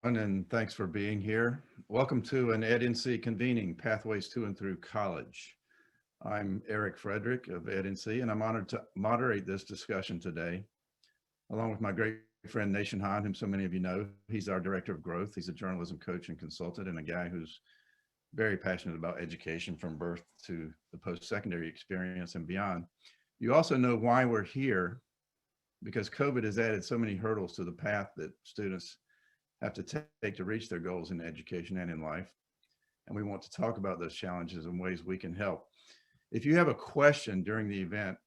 And thanks for being here. Welcome to an EdNC convening Pathways to and Through College. I'm Frederick of EdNC, and I'm honored to moderate this discussion today, along with my great friend Hahn, whom so many of you know. He's our Director of Growth. He's a journalism coach and consultant, and a guy who's very passionate about education from birth to the post-secondary experience and beyond. You also know why we're here, because COVID has added so many hurdles to the path that students have to take to reach their goals in education and in life. And we want to talk about those challenges and ways we can help. If you have a question during the event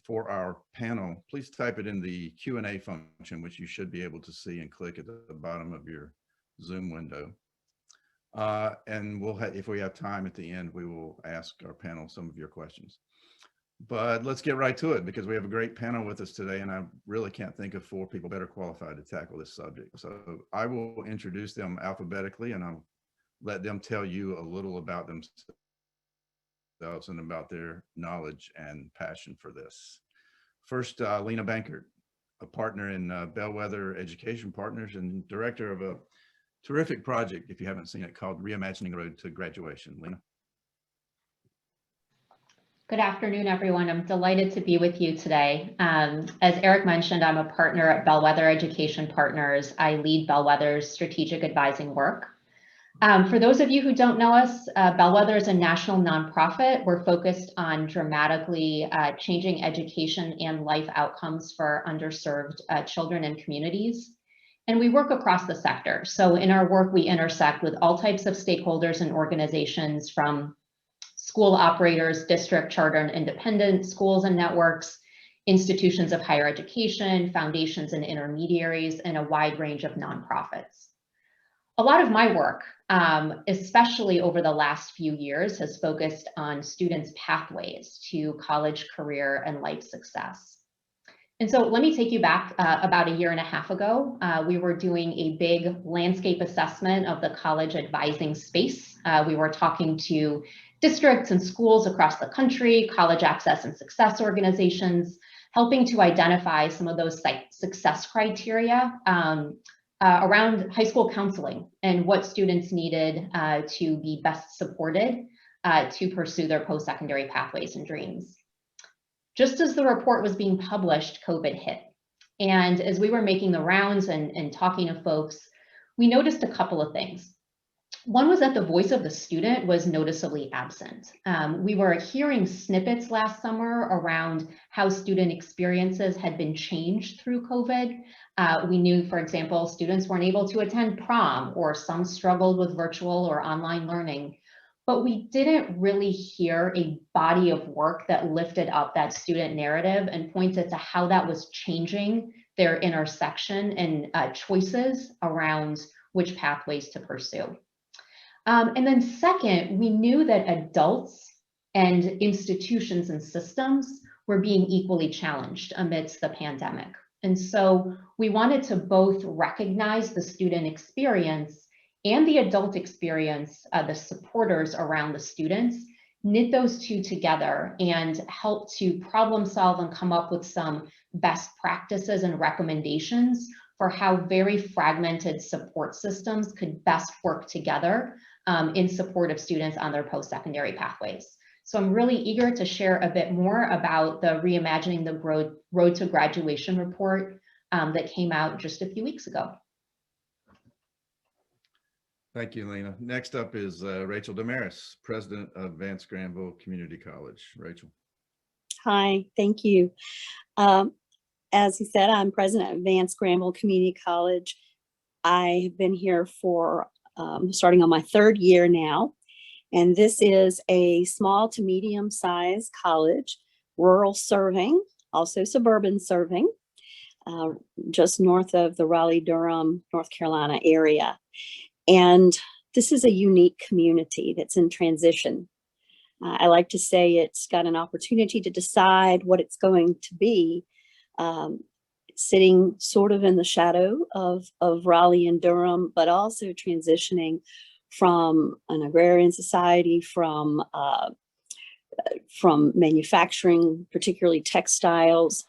for our panel, please type it in the Q&A function, which you should be able to see and click at the bottom of your Zoom window. And if we have time at the end, we will ask our panel some of your questions. But let's get right to it, because we have a great panel with us today, and I really can't think of four people better qualified to tackle this subject. So I will introduce them alphabetically, and I'll let them tell you a little about themselves and about their knowledge and passion for this. First, Lina Bankert, a partner in Bellwether Education Partners and director of a terrific project, if you haven't seen it, called Reimagining the Road to Graduation. Lina. Good afternoon, everyone. I'm delighted to be with you today. As Eric mentioned, I'm a partner at Bellwether Education Partners. I lead Bellwether's strategic advising work. For those of you who don't know us, Bellwether is a national nonprofit. We're focused on dramatically changing education and life outcomes for underserved children and communities. And we work across the sector. So in our work, we intersect with all types of stakeholders and organizations, from school operators, district, charter, and independent schools and networks, institutions of higher education, foundations and intermediaries, and a wide range of nonprofits. A lot of my work, especially over the last few years, has focused on students' pathways to college, career, and life success. And so let me take you back about a year and a half ago. We were doing a big landscape assessment of the college advising space. We were talking to districts and schools across the country, college access and success organizations, helping to identify some of those success criteria around high school counseling and what students needed to be best supported to pursue their post-secondary pathways and dreams. Just as the report was being published, COVID hit. And as we were making the rounds and talking to folks, we noticed a couple of things. One was that the voice of the student was noticeably absent. We were hearing snippets last summer around how student experiences had been changed through COVID. We knew, for example, students weren't able to attend prom, or some struggled with virtual or online learning. But we didn't really hear a body of work that lifted up that student narrative and pointed to how that was changing their intersection and choices around which pathways to pursue. And then second, we knew that adults and institutions and systems were being equally challenged amidst the pandemic. And so we wanted to both recognize the student experience and the adult experience, the supporters around the students, knit those two together and help to problem solve and come up with some best practices and recommendations for how very fragmented support systems could best work together in support of students on their post-secondary pathways. So I'm really eager to share a bit more about the Reimagining the Road to Graduation report that came out just a few weeks ago. Thank you, Lina. Next up is Rachel Desmarais, president of Vance-Granville Community College. Rachel. Hi, thank you. As he said, I'm president of Vance-Granville Community College. I have been here for starting on my third year now, and this is a small to medium-sized college, rural serving, also suburban serving, just north of the Raleigh-Durham, North Carolina area. And this is a unique community that's in transition. I like to say it's got an opportunity to decide what it's going to be, sitting sort of in the shadow of Raleigh and Durham, but also transitioning from an agrarian society, from manufacturing, particularly textiles.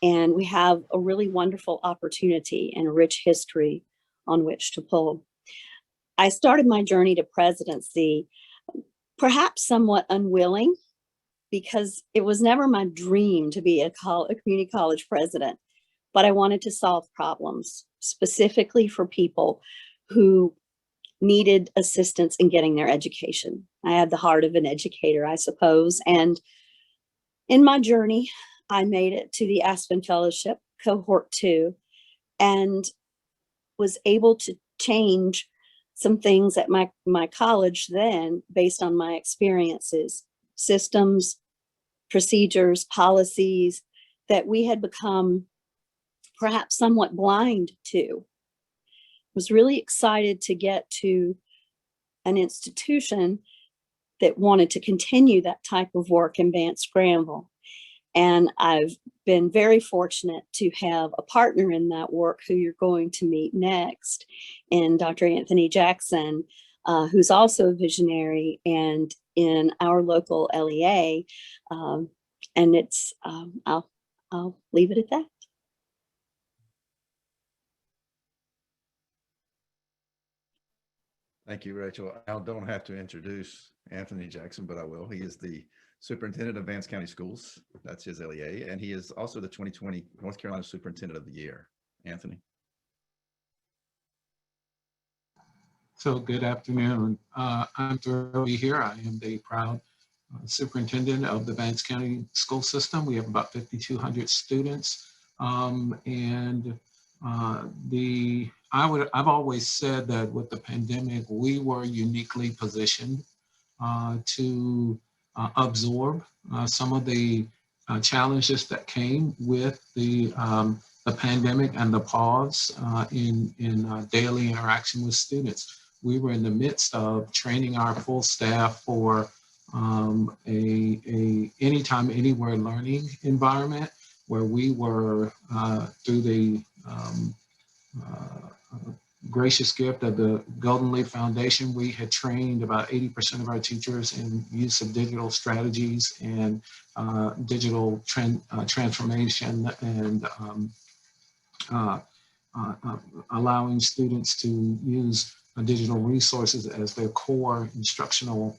And we have a really wonderful opportunity and rich history on which to pull. I started my journey to presidency perhaps somewhat unwilling, because it was never my dream to be a community college president, but I wanted to solve problems specifically for people who needed assistance in getting their education. I had the heart of an educator, I suppose. And in my journey, I made it to the Aspen Fellowship, cohort 2, and was able to change some things at my college then based on my experiences, systems, procedures, policies that we had become perhaps somewhat blind to. Was really excited to get to an institution that wanted to continue that type of work in Vance-Granville. And I've been very fortunate to have a partner in that work who you're going to meet next, in Dr. Anthony Jackson, who's also a visionary and in our local LEA. And it's, I'll leave it at that. Thank you, Rachel. I don't have to introduce Anthony Jackson, but I will. He is the superintendent of Vance County Schools. That's his LEA. And he is also the 2020 North Carolina Superintendent of the Year. Anthony. So good afternoon. I'm thrilled to be here. I am the proud superintendent of the Vance County school system. We have about 5,200 students. I've always said that with the pandemic, we were uniquely positioned to absorb some of the challenges that came with the pandemic and the pause in daily interaction with students. We were in the midst of training our full staff for a anytime, anywhere learning environment, where we were through the gracious gift of the Golden Leaf Foundation, we had trained about 80% of our teachers in use of digital strategies and digital transformation, and allowing students to use digital resources as their core instructional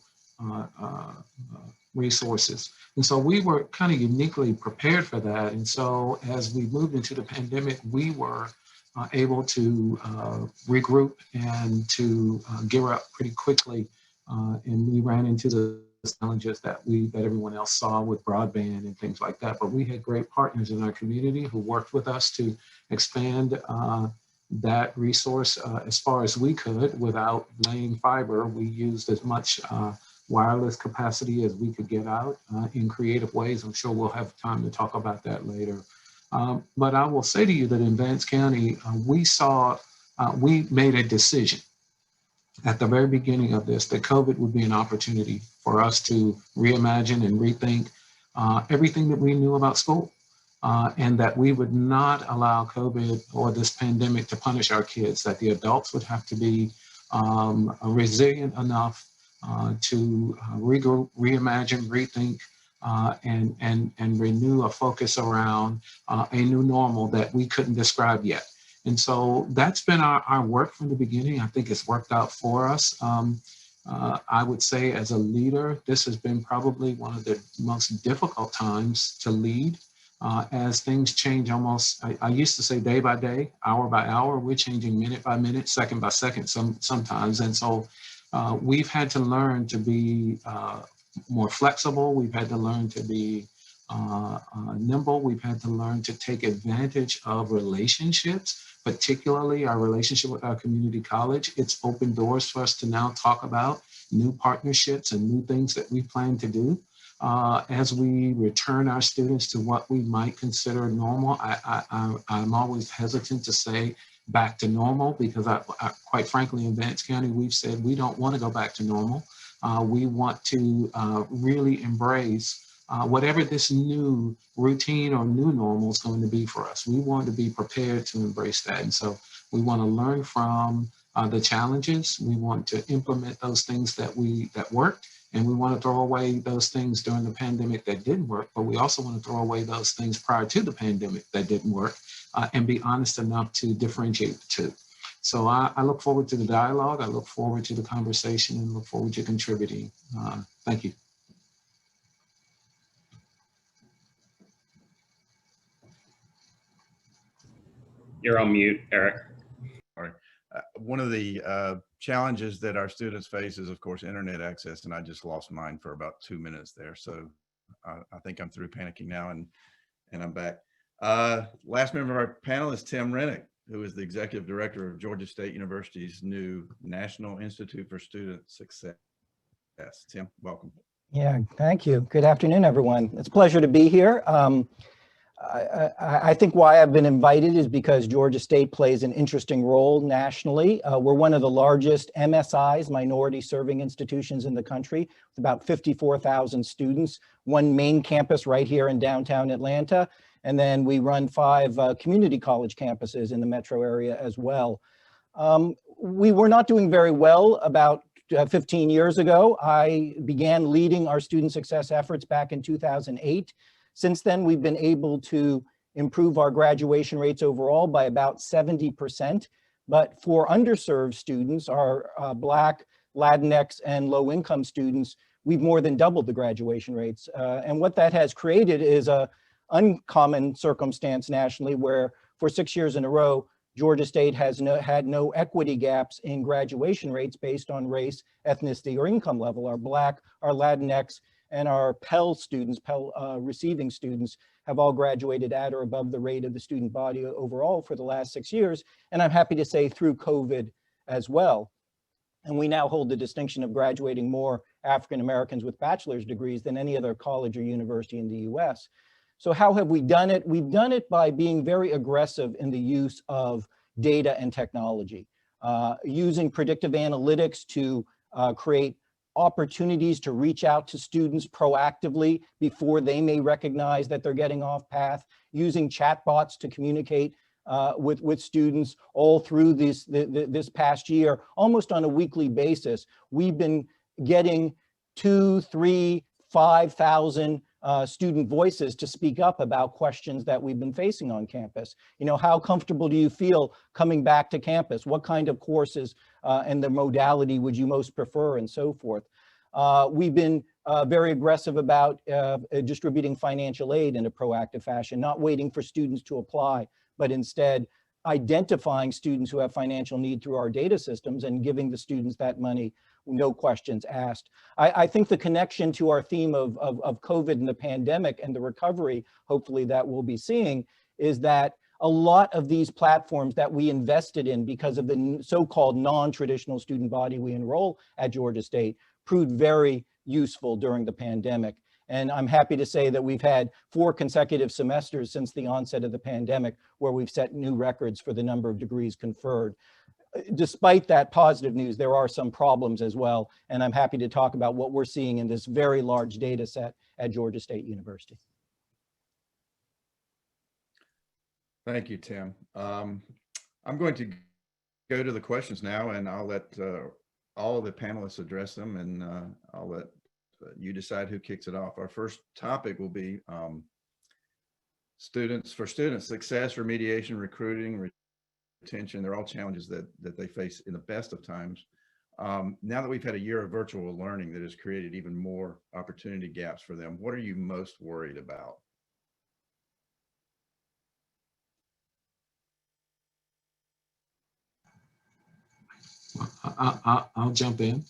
resources. And so we were kind of uniquely prepared for that. And so as we moved into the pandemic, we were able to regroup and to gear up pretty quickly. And we ran into the challenges that everyone else saw with broadband and things like that. But we had great partners in our community who worked with us to expand that resource as far as we could without laying fiber. We used as much wireless capacity as we could get out in creative ways. I'm sure we'll have time to talk about that later. But I will say to you that in Vance County, we made a decision at the very beginning of this that COVID would be an opportunity for us to reimagine and rethink everything that we knew about school, and that we would not allow COVID or this pandemic to punish our kids, that the adults would have to be resilient enough to regroup, reimagine, rethink, and renew a focus around a new normal that we couldn't describe yet. And so that's been our work from the beginning. I think it's worked out for us. I would say as a leader, this has been probably one of the most difficult times to lead as things change almost, I used to say day by day, hour by hour. We're changing minute by minute, second by second sometimes. And so we've had to learn to be more flexible. We've had to learn to be nimble. We've had to learn to take advantage of relationships, particularly our relationship with our community college. It's opened doors for us to now talk about new partnerships and new things that we plan to do as we return our students to what we might consider normal. I'm always hesitant to say back to normal, because I quite frankly, in Vance County, we've said we don't want to go back to normal. We want to really embrace whatever this new routine or new normal is going to be for us. We want to be prepared to embrace that. And so we want to learn from the challenges. We want to implement those things that worked, and we want to throw away those things during the pandemic that didn't work, but we also want to throw away those things prior to the pandemic that didn't work, and be honest enough to differentiate the two. So I look forward to the dialogue. I look forward to the conversation and look forward to contributing. Thank you. You're on mute, Eric. One of the challenges that our students face is, of course, internet access, and I just lost mine for about 2 minutes there. So I think I'm through panicking now, and I'm back. Last member of our panel is Tim Renick, who is the Executive Director of Georgia State University's new National Institute for Student Success. Tim, welcome. Yeah, thank you. Good afternoon, everyone. It's a pleasure to be here. I think why I've been invited is because Georgia State plays an interesting role nationally. We're one of the largest MSIs, minority serving institutions in the country, with about 54,000 students, one main campus right here in downtown Atlanta, and then we run 5 community college campuses in the metro area as well. We were not doing very well about 15 years ago. I began leading our student success efforts back in 2008. Since then, we've been able to improve our graduation rates overall by about 70%. But for underserved students, our Black, Latinx, and low-income students, we've more than doubled the graduation rates. And what that has created is a uncommon circumstance nationally where for 6 years in a row, Georgia State has had no equity gaps in graduation rates based on race, ethnicity, or income level. Our Black, our Latinx, and our Pell students, Pell receiving students, have all graduated at or above the rate of the student body overall for the last 6 years. And I'm happy to say through COVID as well. And we now hold the distinction of graduating more African Americans with bachelor's degrees than any other college or university in the US. So how have we done it? We've done it by being very aggressive in the use of data and technology, using predictive analytics to create opportunities to reach out to students proactively before they may recognize that they're getting off path, using chatbots to communicate with students all through this past year, almost on a weekly basis. We've been getting 2,000, 3,000, 5,000 student voices to speak up about questions that we've been facing on campus. You know, how comfortable do you feel coming back to campus? What kind of courses and the modality would you most prefer, and so forth. We've been very aggressive about distributing financial aid in a proactive fashion, not waiting for students to apply, but instead identifying students who have financial need through our data systems and giving the students that money, no questions asked. I think the connection to our theme of COVID and the pandemic and the recovery, hopefully, that we'll be seeing is that a lot of these platforms that we invested in because of the so-called non-traditional student body we enroll at Georgia State proved very useful during the pandemic. And I'm happy to say that we've had 4 consecutive semesters since the onset of the pandemic where we've set new records for the number of degrees conferred. Despite that positive news, there are some problems as well. And I'm happy to talk about what we're seeing in this very large data set at Georgia State University. Thank you, Tim. I'm going to go to the questions now, and I'll let all of the panelists address them, and I'll let you decide who kicks it off. Our first topic will be student success, remediation, recruiting, retention. They're all challenges that they face in the best of times. Now that we've had a year of virtual learning that has created even more opportunity gaps for them, what are you most worried about? I'll jump in.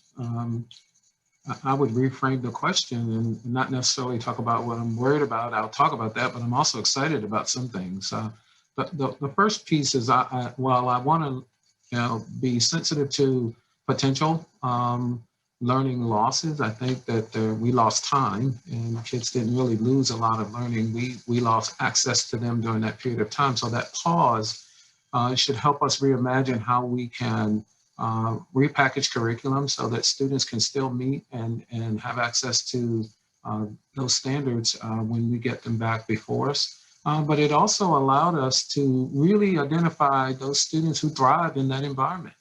I would reframe the question and not necessarily talk about what I'm worried about. I'll talk about that, but I'm also excited about some things. The first piece is while I want to be sensitive to potential learning losses, I think that we lost time and kids didn't really lose a lot of learning. We lost access to them during that period of time. So that pause should help us reimagine how we can repackage curriculum so that students can still meet and have access to those standards when we get them back before us. But it also allowed us to really identify those students who thrive in that environment.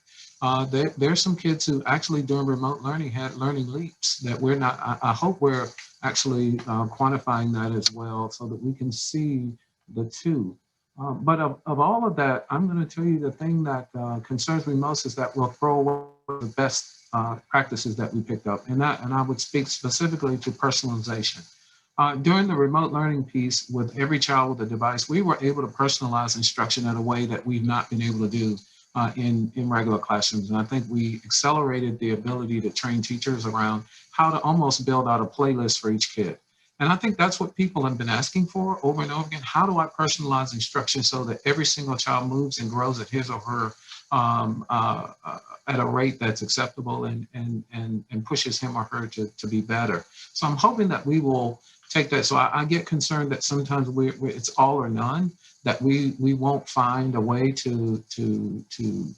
There's some kids who actually during remote learning had learning leaps that we're not, I hope we're actually quantifying that as well so that we can see the two. But of all of that, I'm going to tell you the thing that concerns me most is that we'll throw away the best practices that we picked up. And I would speak specifically to personalization. During the remote learning piece with every child with a device, we were able to personalize instruction in a way that we've not been able to do in regular classrooms. And I think we accelerated the ability to train teachers around how to almost build out a playlist for each kid. And I think that's what people have been asking for over and over again. How do I personalize instruction so that every single child moves and grows at his or her at a rate that's acceptable and pushes him or her to be better? So I'm hoping that we will take that. So I get concerned that sometimes it's all or none, that we won't find a way to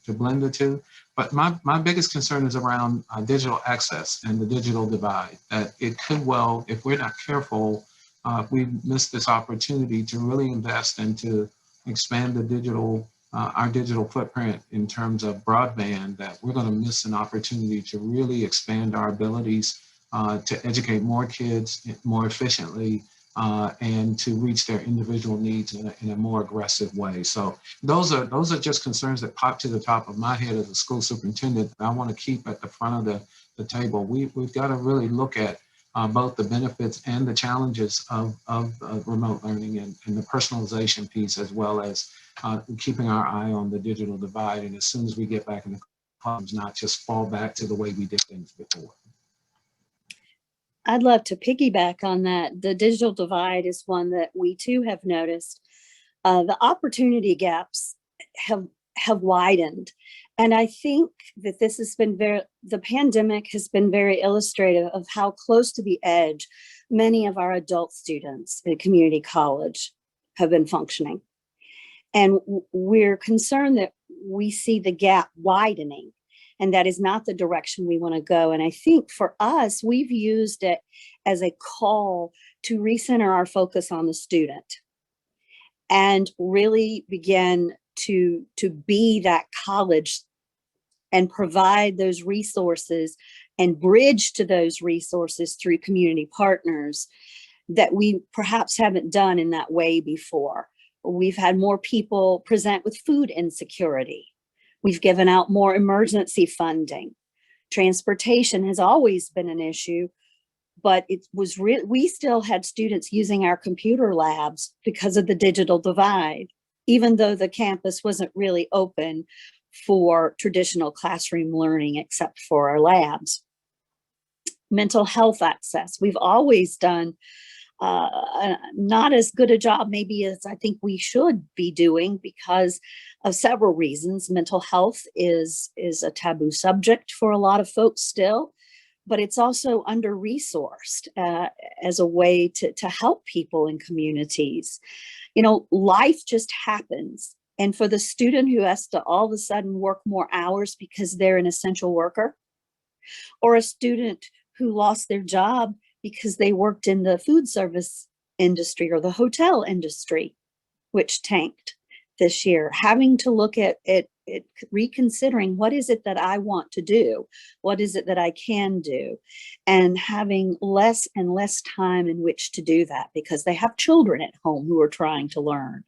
blend the two. But my biggest concern is around digital access and the digital divide, that it could well, if we're not careful, if we miss this opportunity to really invest and to expand the digital, our digital footprint in terms of broadband, that we're going to miss an opportunity to really expand our abilities to educate more kids more efficiently and to reach their individual needs in a more aggressive way. So those are just concerns that pop to the top of my head as a school superintendent that I want to keep at the front of the table. We've got to really look at both the benefits and the challenges of remote learning and the personalization piece, as well as keeping our eye on the digital divide. And as soon as we get back in the classrooms, not just fall back to the way we did things before. I'd love to piggyback on that. The digital divide is one that we too have noticed. The opportunity gaps have widened. And I think that this has been the pandemic has been very illustrative of how close to the edge many of our adult students at community college have been functioning. And we're concerned that we see the gap widening. And that is not the direction we want to go. And I think for us, we've used it as a call to recenter our focus on the student and really begin to be that college and provide those resources and bridge to those resources through community partners that we perhaps haven't done in that way before. We've had more people present with food insecurity. We've given out more emergency funding. Transportation has always been an issue, but it was we still had students using our computer labs because of the digital divide, even though the campus wasn't really open for traditional classroom learning except for our labs. Mental health access. We've always done not as good a job maybe as I think we should be doing because of several reasons. Mental health is a taboo subject for a lot of folks still, but it's also under-resourced as a way to help people in communities. You know, life just happens. And for the student who has to all of a sudden work more hours because they're an essential worker, or a student who lost their job because they worked in the food service industry or the hotel industry, which tanked this year, having to look at reconsidering what is it that I want to do? What is it that I can do? And having less and less time in which to do that because they have children at home who are trying to learn.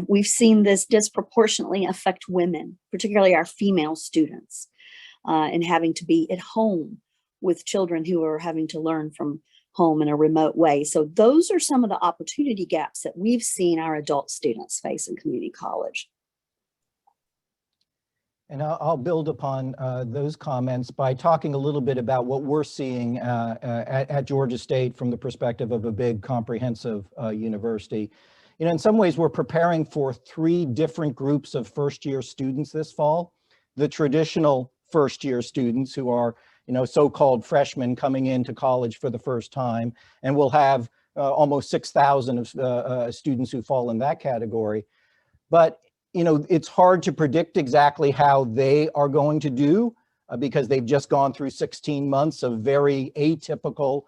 We've seen this disproportionately affect women, particularly our female students, and having to be at home with children who are having to learn from home in a remote way. So those are some of the opportunity gaps that we've seen our adult students face in community college. And I'll build upon those comments by talking a little bit about what we're seeing at Georgia State from the perspective of a big comprehensive university. You know, in some ways, we're preparing for 3 different groups of first-year students this fall. The traditional first-year students who are, you know, so-called freshmen coming into college for the first time, and we'll have almost 6,000 students who fall in that category. But, you know, it's hard to predict exactly how they are going to do because they've just gone through 16 months of very atypical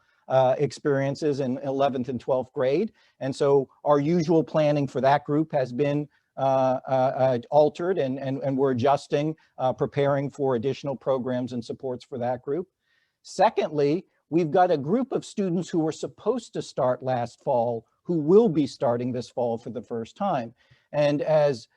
experiences in 11th and 12th grade. And so our usual planning for that group has been altered and we're adjusting, preparing for additional programs and supports for that group. Secondly, we've got a group of students who were supposed to start last fall who will be starting this fall for the first time. And as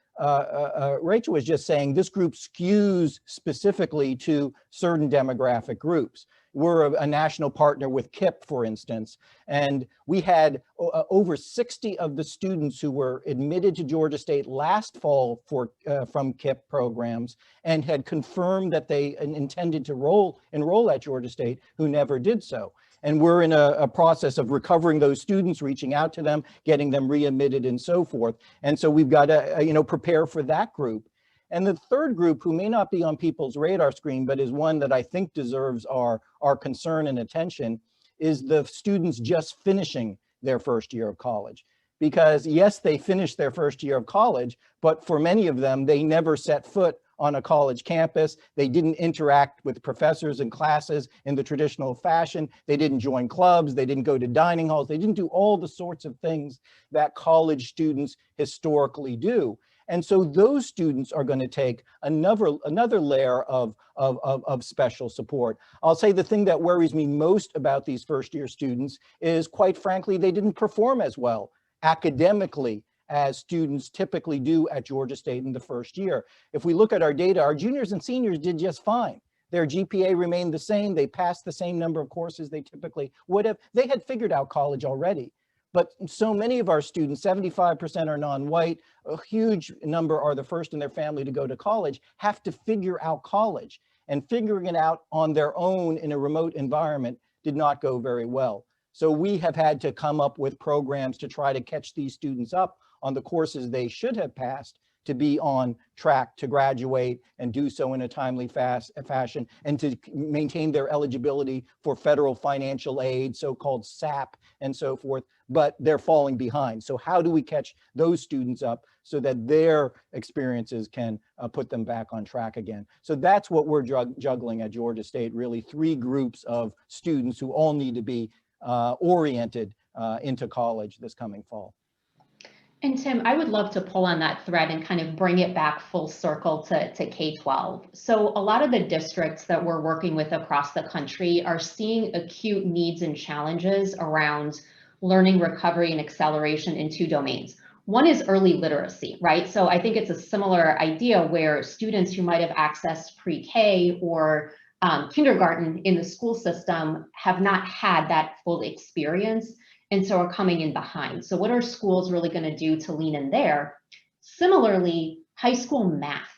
Rachel was just saying, this group skews specifically to certain demographic groups. We're a national partner with KIPP, for instance, and we had over 60 of the students who were admitted to Georgia State last fall from KIPP programs and had confirmed that they intended to enroll at Georgia State who never did so. And we're in a process of recovering those students, reaching out to them, getting them readmitted and so forth. And so we've got to prepare for that group. And the third group, who may not be on people's radar screen, but is one that I think deserves our concern and attention, is the students just finishing their first year of college. Because yes, they finished their first year of college, but for many of them, they never set foot on a college campus. They didn't interact with professors and classes in the traditional fashion. They didn't join clubs. They didn't go to dining halls. They didn't do all the sorts of things that college students historically do. And so those students are going to take another layer of special support. I'll say the thing that worries me most about these first year students is, quite frankly, they didn't perform as well academically as students typically do at Georgia State in the first year. If we look at our data, our juniors and seniors did just fine. Their GPA remained the same. They passed the same number of courses they typically would have. They had figured out college already. But so many of our students, 75% are non-white, a huge number are the first in their family to go to college, have to figure out college. And figuring it out on their own in a remote environment did not go very well. So we have had to come up with programs to try to catch these students up on the courses they should have passed to be on track to graduate and do so in a timely fashion, and to maintain their eligibility for federal financial aid, so-called SAP and so forth, but they're falling behind. So how do we catch those students up so that their experiences can put them back on track again? So that's what we're juggling at Georgia State, really 3 groups of students who all need to be oriented into college this coming fall. And Tim, I would love to pull on that thread and kind of bring it back full circle to K-12. So a lot of the districts that we're working with across the country are seeing acute needs and challenges around learning, recovery, and acceleration in 2 domains. One is early literacy, right? So I think it's a similar idea where students who might have accessed pre-K or kindergarten in the school system have not had that full experience, and so are coming in behind. So what are schools really going to do to lean in there? Similarly, high school math.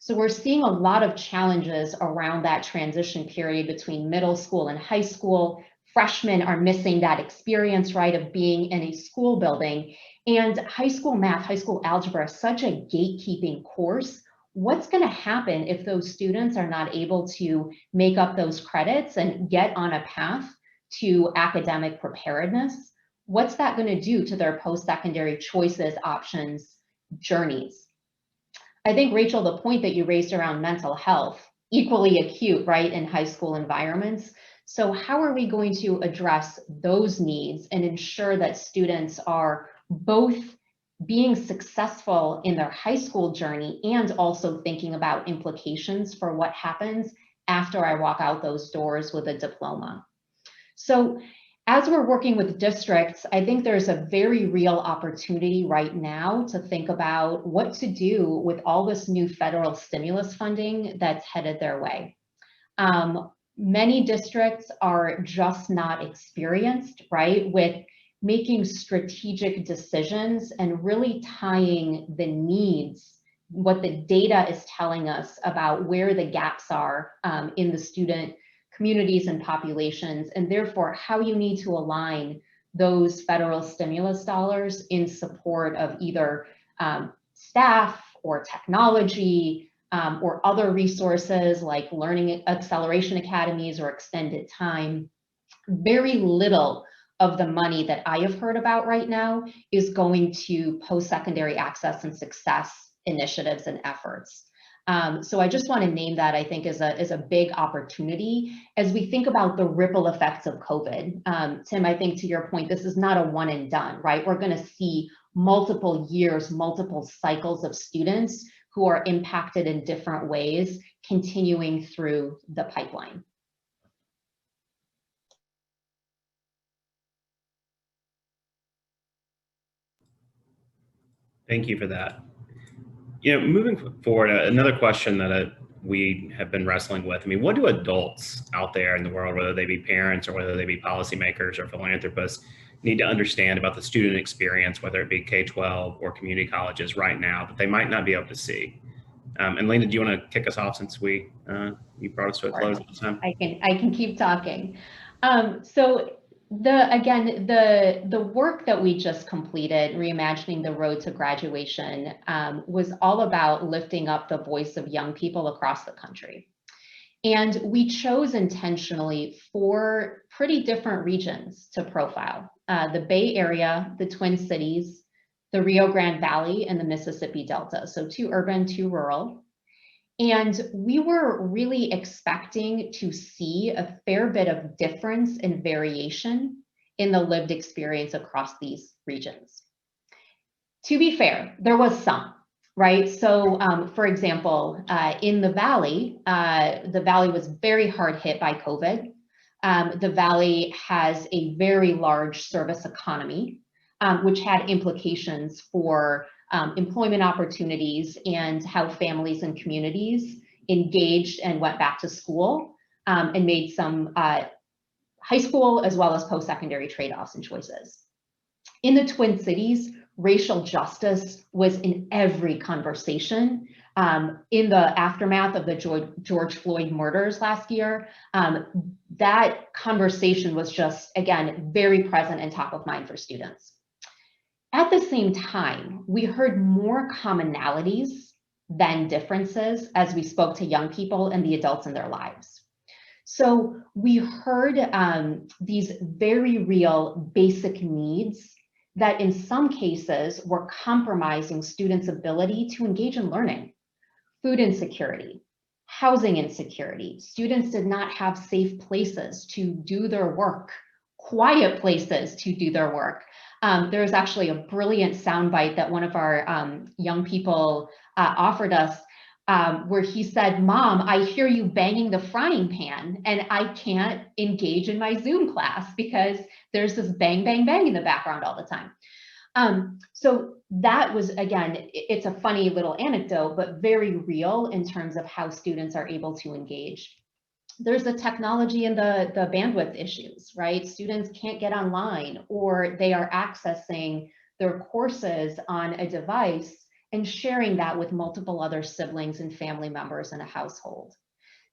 So we're seeing a lot of challenges around that transition period between middle school and high school. Freshmen are missing that experience, right, of being in a school building. And high school math, high school algebra is such a gatekeeping course. What's going to happen if those students are not able to make up those credits and get on a path to academic preparedness? What's that going to do to their post-secondary choices, options, journeys? I think, Rachel, the point that you raised around mental health, equally acute, right, in high school environments. So how are we going to address those needs and ensure that students are both being successful in their high school journey and also thinking about implications for what happens after I walk out those doors with a diploma? So as we're working with districts, I think there's a very real opportunity right now to think about what to do with all this new federal stimulus funding that's headed their way. Many districts are just not experienced, right, with making strategic decisions and really tying the needs, what the data is telling us about where the gaps are in the student communities and populations, and therefore how you need to align those federal stimulus dollars in support of either staff or technology or other resources like learning acceleration academies or extended time. Very little of the money that I have heard about right now is going to post-secondary access and success initiatives and efforts. So I just want to name that, I think, is a big opportunity as we think about the ripple effects of COVID. Tim, I think to your point, this is not a one and done, right? We're going to see multiple years, multiple cycles of students who are impacted in different ways continuing through the pipeline. Thank you for that. Moving forward, another question that we have been wrestling with. I mean, what do adults out there in the world, whether they be parents or whether they be policymakers or philanthropists, need to understand about the student experience, whether it be K-12 or community colleges right now, that they might not be able to see? And Lina, do you want to kick us off since you brought us to a close at the time? I can keep talking. So the work that we just completed, Reimagining the Road to Graduation, was all about lifting up the voice of young people across the country. And we chose intentionally 4 pretty different regions to profile: the Bay Area, the Twin Cities, the Rio Grande Valley, and the Mississippi Delta. So 2 urban, 2 rural. And we were really expecting to see a fair bit of difference and variation in the lived experience across these regions. To be fair, there was some, right? So for example, in the Valley was very hard hit by COVID. The Valley has a very large service economy, which had implications for employment opportunities and how families and communities engaged and went back to school, and made some high school as well as post-secondary trade-offs and choices. In the Twin Cities, racial justice was in every conversation. In the aftermath of the George Floyd murders last year, that conversation was just, again, very present and top of mind for students. At the same time, we heard more commonalities than differences as we spoke to young people and the adults in their lives. So we heard these very real basic needs that in some cases were compromising students' ability to engage in learning. Food insecurity, housing insecurity. Students did not have safe places to do their work, quiet places to do their work. There was actually a brilliant soundbite that one of our young people offered us, where he said, "Mom, I hear you banging the frying pan and I can't engage in my Zoom class because there's this bang, bang, bang in the background all the time." So that was, again, it's a funny little anecdote, but very real in terms of how students are able to engage. There's the technology and the bandwidth issues, right? Students can't get online, or they are accessing their courses on a device and sharing that with multiple other siblings and family members in a household.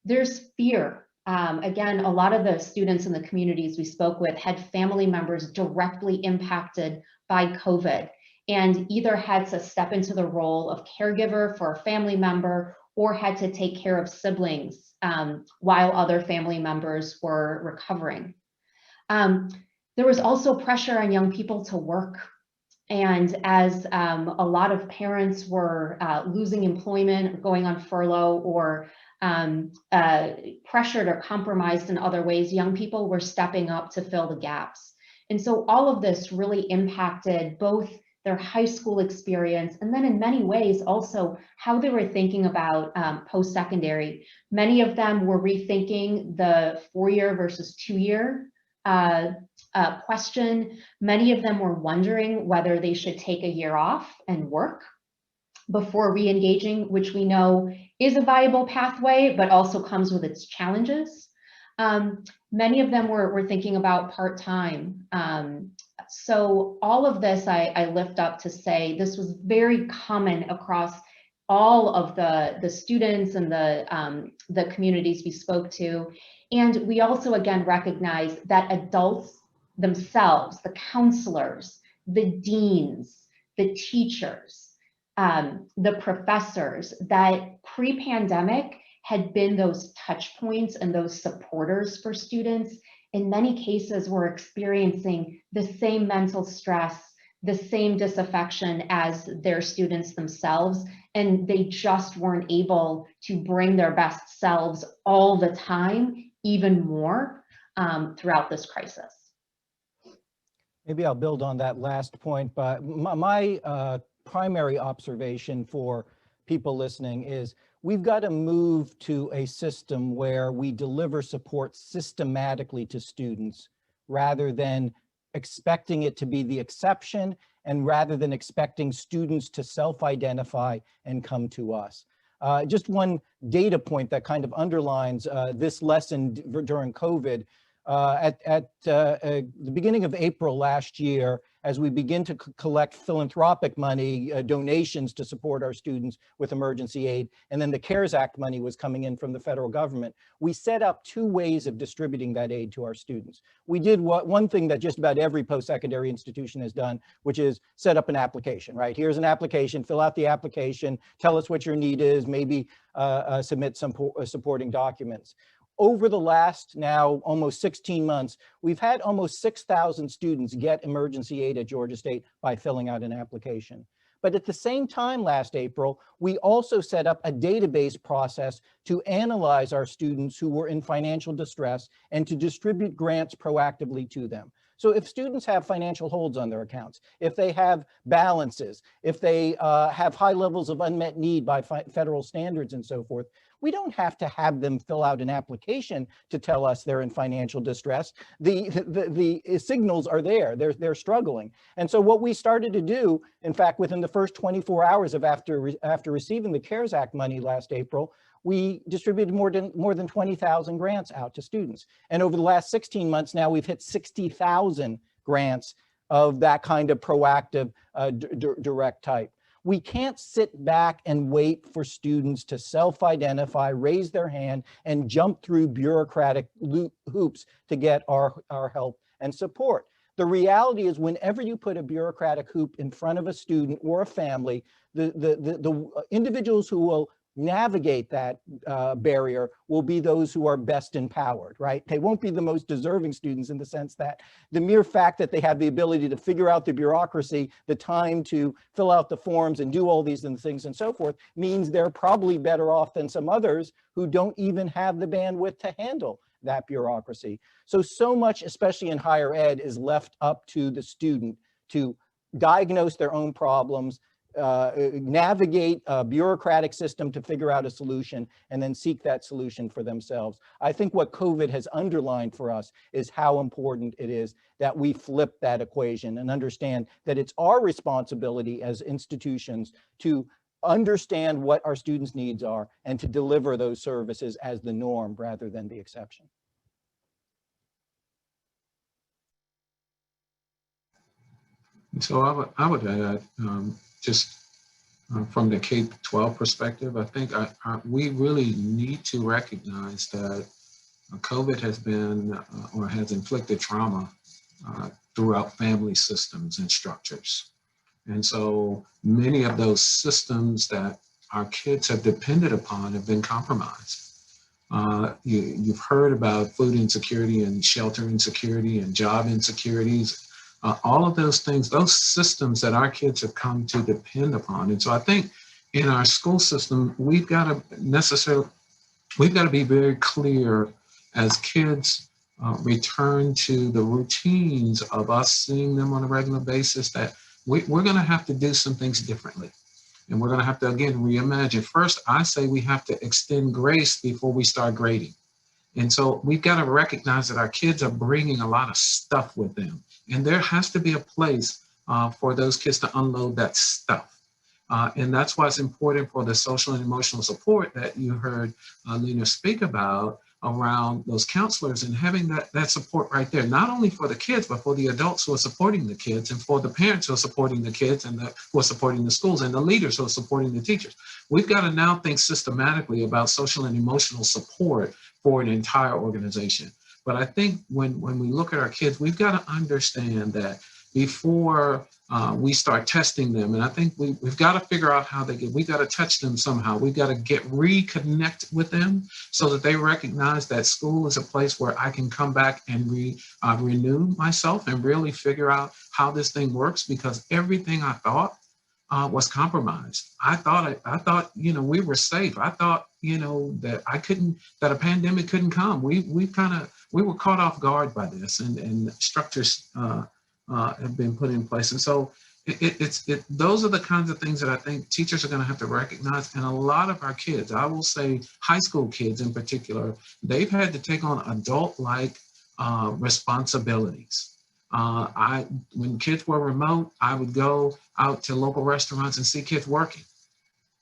There's fear. Again, a lot of the students in the communities we spoke with had family members directly impacted by COVID and either had to step into the role of caregiver for a family member or had to take care of siblings while other family members were recovering. There was also pressure on young people to work. And as a lot of parents were losing employment, going on furlough, or pressured or compromised in other ways, young people were stepping up to fill the gaps. And so all of this really impacted both their high school experience, and then in many ways also how they were thinking about post-secondary. Many of them were rethinking the 4-year versus 2-year question. Many of them were wondering whether they should take a year off and work before re-engaging, which we know is a viable pathway, but also comes with its challenges. Many of them were thinking about part-time. So all of this I lift up to say this was very common across all of the students and the communities we spoke to. And we also, again, recognize that adults themselves, the counselors, the deans, the teachers, the professors, that pre-pandemic had been those touch points and those supporters for students, in many cases were experiencing the same mental stress, the same disaffection as their students themselves, and they just weren't able to bring their best selves all the time, even more throughout this crisis. Maybe I'll build on that last point, but my primary observation for people listening is we've got to move to a system where we deliver support systematically to students rather than expecting it to be the exception and rather than expecting students to self-identify and come to us. Just one data point that kind of underlines this lesson during COVID. At the beginning of April last year, as we begin to collect philanthropic money, donations to support our students with emergency aid, and then the CARES Act money was coming in from the federal government, we set up 2 ways of distributing that aid to our students. We did one thing that just about every post-secondary institution has done, which is set up an application, right? Here's an application, fill out the application, tell us what your need is, maybe submit some supporting documents. Over the last now almost 16 months, we've had almost 6,000 students get emergency aid at Georgia State by filling out an application. But at the same time last April, we also set up a database process to analyze our students who were in financial distress and to distribute grants proactively to them. So if students have financial holds on their accounts, if they have balances, if they have high levels of unmet need by federal standards and so forth, we don't have to have them fill out an application to tell us they're in financial distress. The signals are there, they're struggling. And so what we started to do, in fact, within the first 24 hours of after receiving the CARES Act money last April, we distributed more than 20,000 grants out to students. And over the last 16 months now, we've hit 60,000 grants of that kind of proactive, direct type. We can't sit back and wait for students to self-identify, raise their hand, and jump through bureaucratic hoops to get our help and support. The reality is whenever you put a bureaucratic hoop in front of a student or a family, the individuals who will navigate that barrier will be those who are best empowered, right? They won't be the most deserving students in the sense that the mere fact that they have the ability to figure out the bureaucracy, the time to fill out the forms and do all these things and so forth, means they're probably better off than some others who don't even have the bandwidth to handle that bureaucracy. So much, especially in higher ed, is left up to the student to diagnose their own problems, navigate a bureaucratic system to figure out a solution, and then seek that solution for themselves. I think what COVID has underlined for us is how important it is that we flip that equation and understand that it's our responsibility as institutions to understand what our students' needs are and to deliver those services as the norm rather than the exception. So I would add, just from the K-12 perspective, I think we really need to recognize that COVID has been or has inflicted trauma throughout family systems and structures. And so many of those systems that our kids have depended upon have been compromised. You've heard about food insecurity and shelter insecurity and job insecurities. All of those things, those systems that our kids have come to depend upon. And so I think in our school system, we've got to be very clear as kids return to the routines of us seeing them on a regular basis that we're going to have to do some things differently. And we're going to have to, again, reimagine. First, I say we have to extend grace before we start grading. And so we've got to recognize that our kids are bringing a lot of stuff with them. And there has to be a place for those kids to unload that stuff. And that's why it's important for the social and emotional support that you heard Lina speak about around those counselors and having that support right there, not only for the kids, but for the adults who are supporting the kids and for the parents who are supporting the kids and who are supporting the schools and the leaders who are supporting the teachers. We've got to now think systematically about social and emotional support for an entire organization. But I think when we look at our kids, we've got to understand that before we start testing them, and I think we've got to figure out how we've got to touch them somehow. We've got to reconnect with them so that they recognize that school is a place where I can come back and renew myself and really figure out how this thing works, because everything I thought was compromised. I thought, we were safe. I thought, that a pandemic couldn't come. We were caught off guard by this, and structures have been put in place. And so those are the kinds of things that I think teachers are going to have to recognize. And a lot of our kids, I will say high school kids in particular, they've had to take on adult-like responsibilities. When kids were remote, I would go out to local restaurants and see kids working.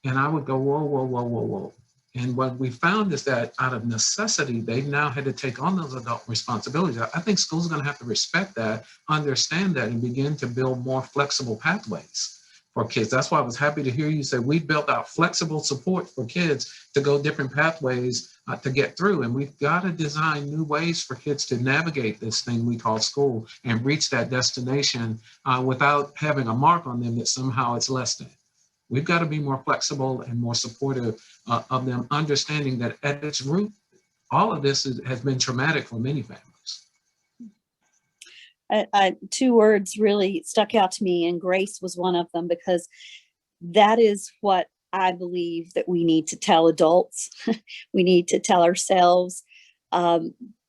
And I would go, whoa, whoa, whoa, whoa, whoa. And what we found is that out of necessity, they've now had to take on those adult responsibilities. I think schools are going to have to respect that, understand that, and begin to build more flexible pathways for kids. That's why I was happy to hear you say we built out flexible support for kids to go different pathways to get through. And we've got to design new ways for kids to navigate this thing we call school and reach that destination without having a mark on them that somehow it's less than. We've got to be more flexible and more supportive of them, understanding that at its root, all of this has been traumatic for many families. Two words really stuck out to me, and grace was one of them, because that is what I believe that we need to tell adults. We need to tell ourselves,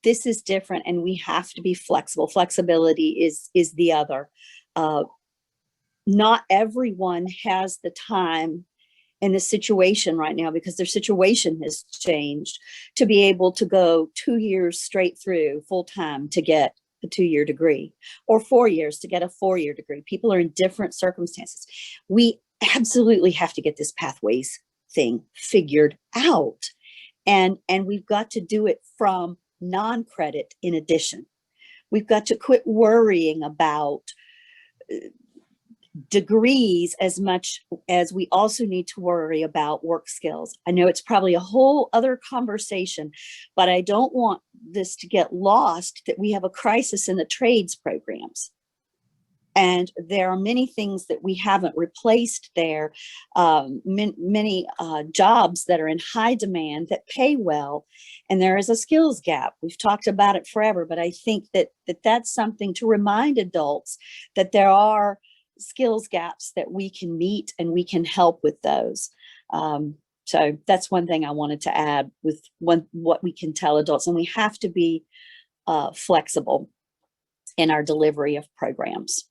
this is different and we have to be flexible. Flexibility is the other. Not everyone has the time in the situation right now, because their situation has changed, to be able to go 2 years straight through full time to get a 2-year degree, or 4 years to get a 4-year degree. People are in different circumstances. We absolutely have to get this pathways thing figured out. And we've got to do it from non-credit in addition. We've got to quit worrying about degrees as much as we also need to worry about work skills. I know it's probably a whole other conversation, but I don't want this to get lost that we have a crisis in the trades programs. And there are many things that we haven't replaced there, many jobs that are in high demand that pay well, and there is a skills gap. We've talked about it forever, but I think that's something to remind adults that there are skills gaps that we can meet, and we can help with those. So that's one thing I wanted to add with what we can tell adults, and we have to be flexible in our delivery of programs.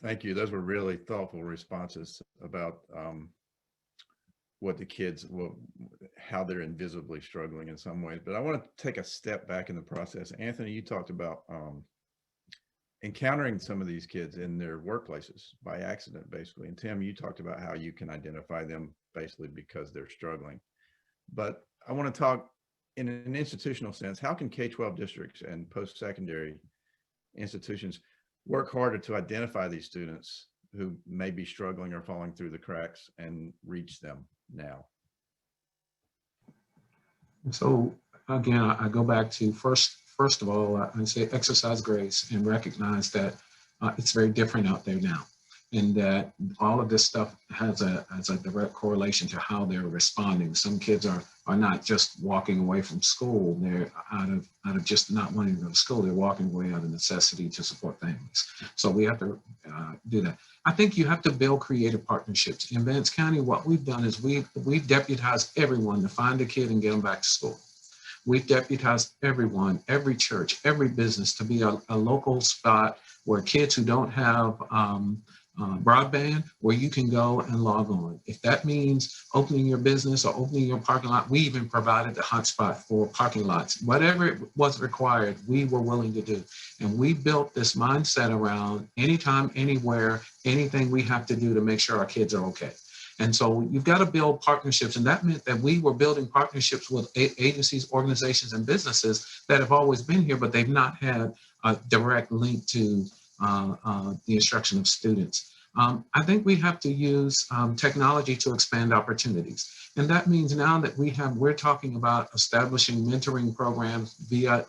Thank you. Those were really thoughtful responses about what the kids, how they're invisibly struggling in some ways. But I want to take a step back in the process. Anthony, you talked about encountering some of these kids in their workplaces by accident, basically. And Tim, you talked about how you can identify them basically because they're struggling. But I want to talk in an institutional sense. How can K-12 districts and post-secondary institutions work harder to identify these students who may be struggling or falling through the cracks and reach them now? So again, I go back to first of all, I say exercise grace and recognize that it's very different out there now, and that all of this stuff has a direct correlation to how they're responding. Some kids are not just walking away from school; they're out of just not wanting to go to school. They're walking away out of necessity to support families. So we have to do that. I think you have to build creative partnerships. In Vance County, what we've done is we've deputized everyone to find a kid and get them back to school. We've deputized everyone, every church, every business to be a local spot where kids who don't have broadband, where you can go and log on. If that means opening your business or opening your parking lot, we even provided the hotspot for parking lots. Whatever it was required, we were willing to do. And we built this mindset around anytime, anywhere, anything we have to do to make sure our kids are okay. And so you've got to build partnerships. And that meant that we were building partnerships with agencies, organizations, and businesses that have always been here, but they've not had a direct link to the instruction of students. I think we have to use technology to expand opportunities. And that means now that we're talking about establishing mentoring programs via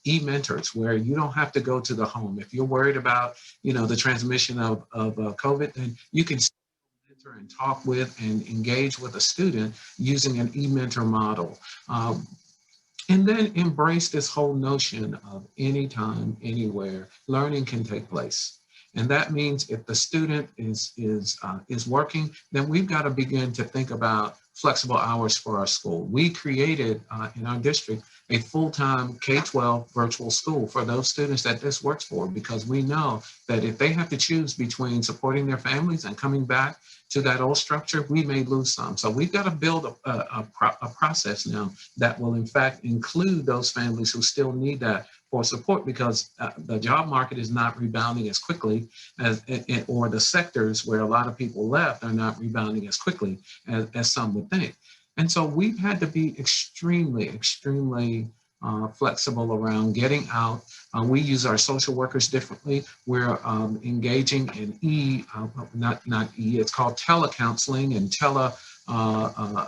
e-mentors, where you don't have to go to the home. If you're worried about, the transmission of COVID, then you can mentor and talk with and engage with a student using an e-mentor model. And then embrace this whole notion of anytime, anywhere, learning can take place. And that means if the student is working, then we've got to begin to think about flexible hours for our school. We created in our district a full-time K-12 virtual school for those students that this works for, because we know that if they have to choose between supporting their families and coming back to that old structure, we may lose some. So we've got to build a process now that will in fact include those families who still need that for support, because the job market is not rebounding as quickly as, or the sectors where a lot of people left are not rebounding as quickly as some would think. And so we've had to be extremely flexible around getting out. We use our social workers differently. We're engaging in it's called telecounseling and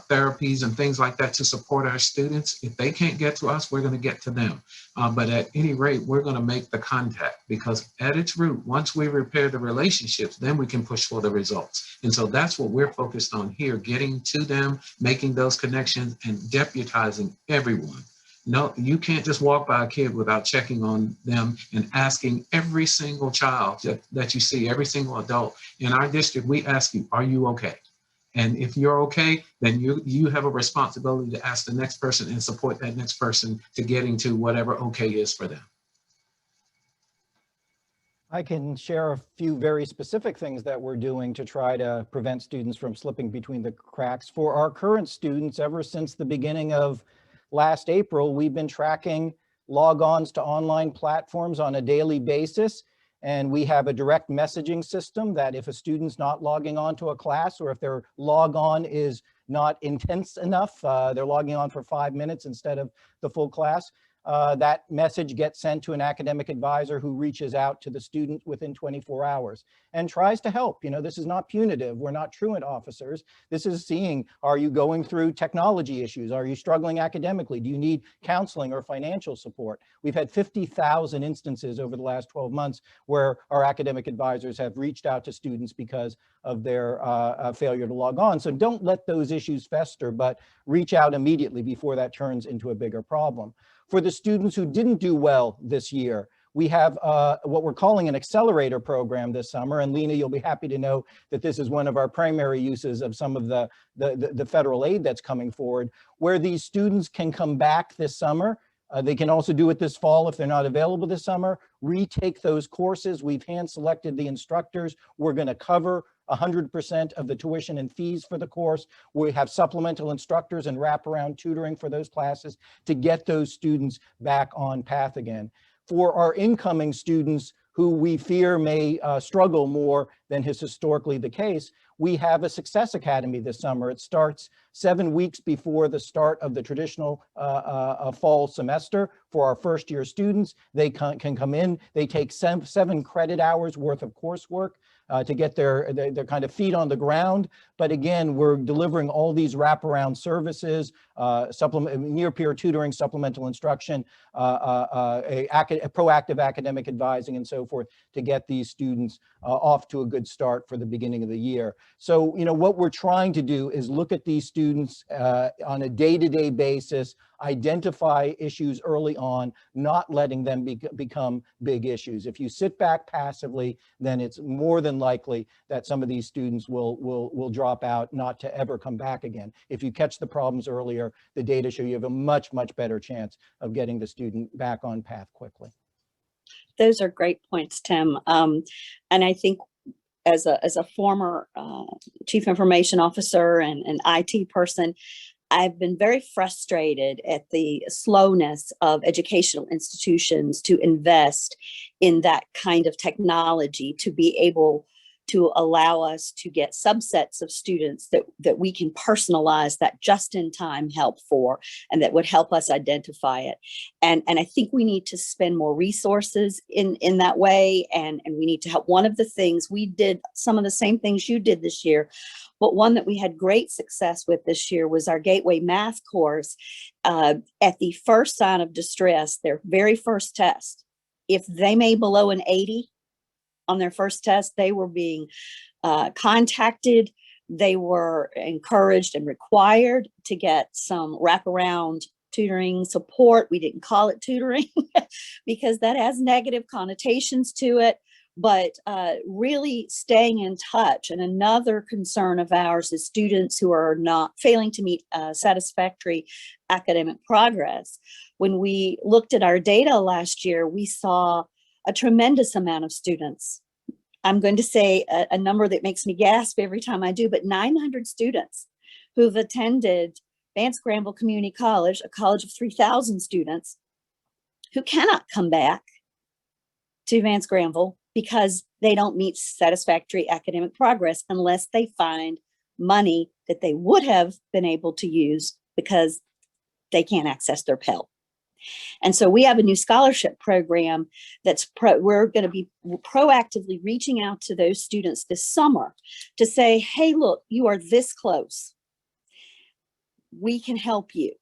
therapies and things like that to support our students. If they can't get to us, we're going to get to them. But at any rate, we're going to make the contact, because at its root, once we repair the relationships, then we can push for the results. And so that's what we're focused on here, getting to them, making those connections, and deputizing everyone. No, you can't just walk by a kid without checking on them and asking every single child that you see, every single adult. In our district, we ask you, are you okay? And if you're okay, then you have a responsibility to ask the next person and support that next person to getting to whatever okay is for them. I can share a few very specific things that we're doing to try to prevent students from slipping between the cracks. For our current students, ever since the beginning of last April, we've been tracking log-ons to online platforms on a daily basis. And we have a direct messaging system that if a student's not logging on to a class, or if their log on is not intense enough, they're logging on for 5 minutes instead of the full class, that message gets sent to an academic advisor who reaches out to the student within 24 hours and tries to help. You know, this is not punitive. We're not truant officers. This is seeing, are you going through technology issues? Are you struggling academically? Do you need counseling or financial support? We've had 50,000 instances over the last 12 months where our academic advisors have reached out to students because of their failure to log on. So don't let those issues fester, but reach out immediately before that turns into a bigger problem. For the students who didn't do well this year, we have what we're calling an accelerator program this summer. And Lina, you'll be happy to know that this is one of our primary uses of some of the federal aid that's coming forward, where these students can come back this summer. They can also do it this fall if they're not available this summer, retake those courses. We've hand-selected the instructors. We're going to cover 100% of the tuition and fees for the course. We have supplemental instructors and wraparound tutoring for those classes to get those students back on path again. For our incoming students who we fear may struggle more than is historically the case, we have a Success Academy this summer. It starts 7 weeks before the start of the traditional fall semester for our first year students. They can come in, they take 7 credit hours worth of coursework to get their kind of feet on the ground. But again, we're delivering all these wraparound services, near-peer tutoring, supplemental instruction, a proactive academic advising and so forth to get these students off to a good start for the beginning of the year. So, you know, what we're trying to do is look at these students on a day-to-day basis, identify issues early on, not letting them become big issues. If you sit back passively, then it's more than likely that some of these students will drop out, not to ever come back again. If you catch the problems earlier, the data show you have a much better chance of getting the student back on path quickly. Those are great points, Tim. And I think as a former chief information officer and an IT person, I've been very frustrated at the slowness of educational institutions to invest in that kind of technology to be able to allow us to get subsets of students that we can personalize that just-in-time help for, and that would help us identify it. And I think we need to spend more resources in that way, and we need to help. One of the things we did, some of the same things you did this year, but one that we had great success with this year was our Gateway Math course. At the first sign of distress, their very first test, if they made below an 80 on their first test, they were being contacted. They were encouraged and required to get some wraparound tutoring support. We didn't call it tutoring because that has negative connotations to it. but really staying in touch. And another concern of ours is students who are not failing to meet satisfactory academic progress. When we looked at our data last year, we saw a tremendous amount of students. I'm going to say a number that makes me gasp every time I do, but 900 students who've attended Vance-Granville Community College, a college of 3,000 students, who cannot come back to Vance-Granville because they don't meet satisfactory academic progress unless they find money that they would have been able to use because they can't access their Pell. And so we have a new scholarship program we're going to be proactively reaching out to those students this summer to say, hey, look, you are this close. We can help you.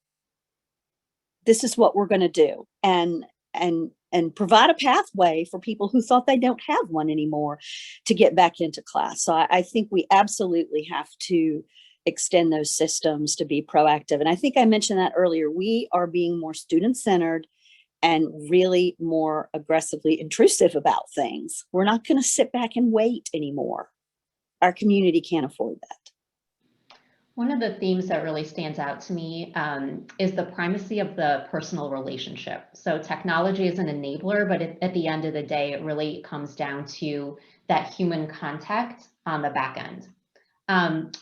This is what we're going to do. And provide a pathway for people who thought they don't have one anymore to get back into class. So I think we absolutely have to extend those systems to be proactive. And I think I mentioned that earlier. We are being more student-centered and really more aggressively intrusive about things. We're not going to sit back and wait anymore. Our community can't afford that. One of the themes that really stands out to me is the primacy of the personal relationship. So technology is an enabler, but at the end of the day, it really comes down to that human contact on the back end.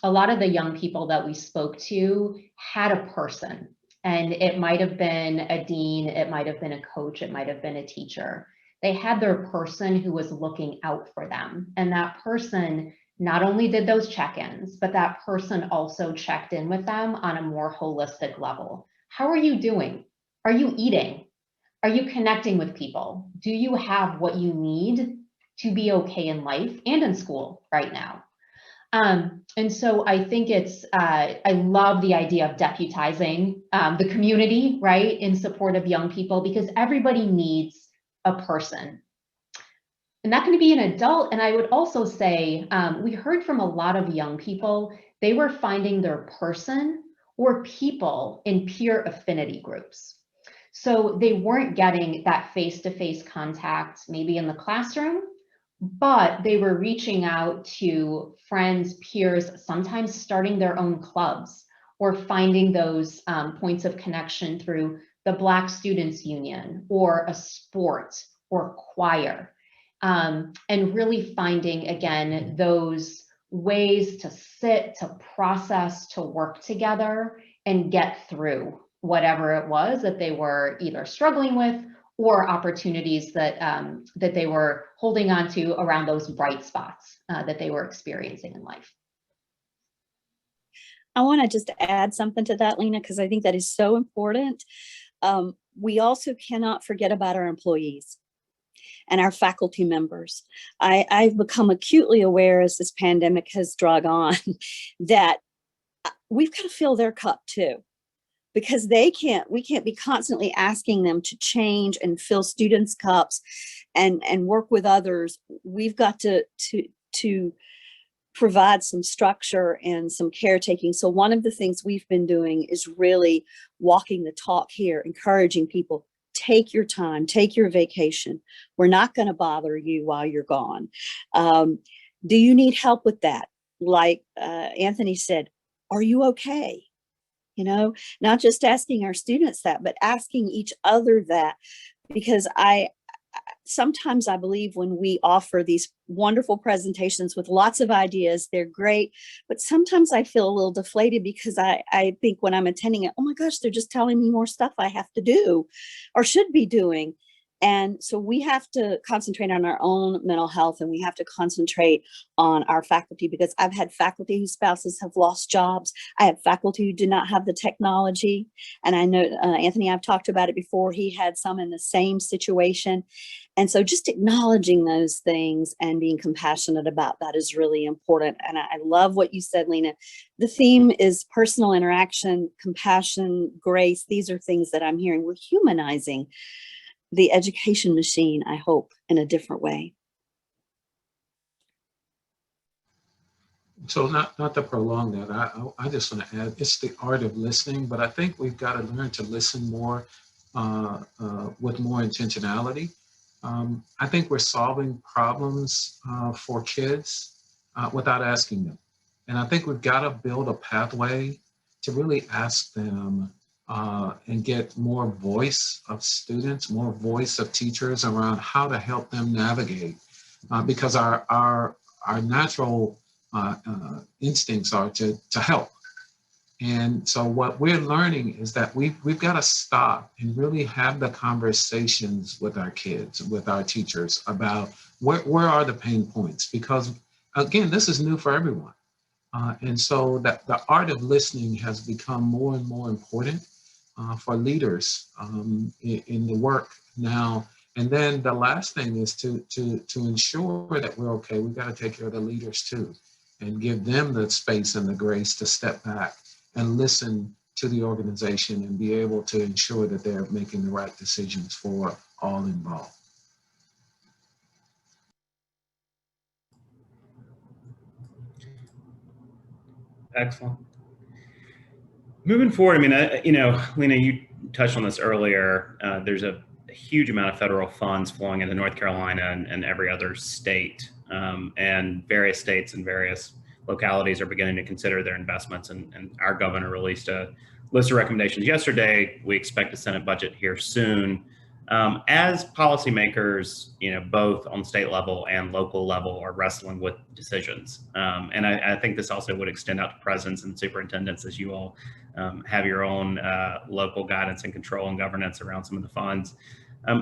A lot of the young people that we spoke to had a person, and it might have been a dean, it might have been a coach, it might have been a teacher. They had their person who was looking out for them, and that person not only did those check-ins, but that person also checked in with them on a more holistic level. How are you doing? Are you eating? Are you connecting with people? Do you have what you need to be okay in life and in school right now? And so I think I love the idea of deputizing the community, right, in support of young people, because everybody needs a person. And that can be an adult. And I would also say, we heard from a lot of young people, they were finding their person or people in peer affinity groups. So they weren't getting that face-to-face contact, maybe in the classroom, but they were reaching out to friends, peers, sometimes starting their own clubs or finding those points of connection through the Black Students Union or a sport or choir. And really finding, again, those ways to sit, to process, to work together and get through whatever it was that they were either struggling with or opportunities that, that they were holding on to around those bright spots that they were experiencing in life. I want to just add something to that, Lina, because I think that is so important. We also cannot forget about our employees and our faculty members. I've become acutely aware as this pandemic has dragged on that we've got to fill their cup too, because we can't be constantly asking them to change and fill students' cups and work with others. We've got to provide some structure and some caretaking. So one of the things we've been doing is really walking the talk here, encouraging people, take your time, take your vacation. We're not going to bother you while you're gone. Do you need help with that? Like Anthony said, are you okay? You know, not just asking our students that, but asking each other that, because sometimes I believe when we offer these wonderful presentations with lots of ideas, they're great, but sometimes I feel a little deflated because I think when I'm attending it, oh my gosh, they're just telling me more stuff I have to do or should be doing. And so we have to concentrate on our own mental health, and we have to concentrate on our faculty, because I've had faculty whose spouses have lost jobs. I have faculty who do not have the technology. And I know, Anthony, I've talked about it before, he had some in the same situation. And so just acknowledging those things and being compassionate about that is really important. And I love what you said, Lina. The theme is personal interaction, compassion, grace. These are things that I'm hearing. We're humanizing the education machine, I hope, in a different way. So not to prolong that, I just want to add, it's the art of listening, but I think we've got to learn to listen more with more intentionality. I think we're solving problems for kids without asking them. And I think we've got to build a pathway to really ask them and get more voice of students, more voice of teachers around how to help them navigate. Because our natural instincts are to help. And so what we're learning is that we've got to stop and really have the conversations with our kids, with our teachers about where are the pain points? Because again, this is new for everyone. And so that the art of listening has become more and more important for leaders in the work now. And then the last thing is to ensure that we're okay. We've got to take care of the leaders too, and give them the space and the grace to step back and listen to the organization and be able to ensure that they're making the right decisions for all involved. Excellent. Moving forward, I mean, you know, Lina, you touched on this earlier. There's a huge amount of federal funds flowing into North Carolina and every other state, and various states and various localities are beginning to consider their investments. And our governor released a list of recommendations yesterday. We expect a Senate budget here soon. As policymakers, you know, both on state level and local level are wrestling with decisions. And I think this also would extend out to presidents and superintendents as you all have your own local guidance and control and governance around some of the funds.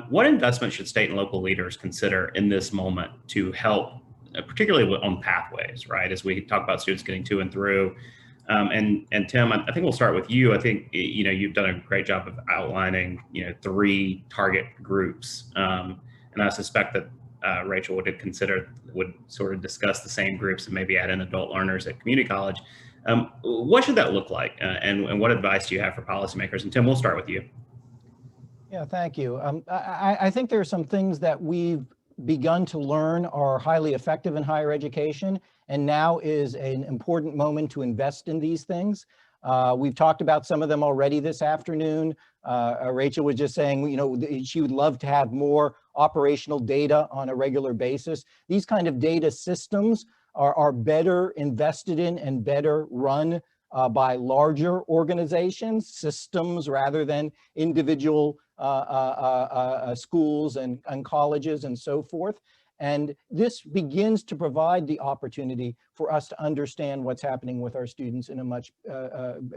What investment should state and local leaders consider in this moment to help, particularly on pathways, right? As we talk about students getting to and through. And Tim, I think we'll start with you. I think, you know, you've done a great job of outlining, you know, 3 target groups. And I suspect that Rachel would sort of discuss the same groups and maybe add in adult learners at community college. What should that look like? And what advice do you have for policymakers? And Tim, we'll start with you. Yeah, thank you. I think there are some things that we've begun to learn are highly effective in higher education, and now is an important moment to invest in these things. We've talked about some of them already this afternoon. Rachel was just saying, you know, she would love to have more operational data on a regular basis. These kind of data systems are better invested in and better run by larger organizations, systems, rather than individual schools and colleges and so forth. And this begins to provide the opportunity for us to understand what's happening with our students in a much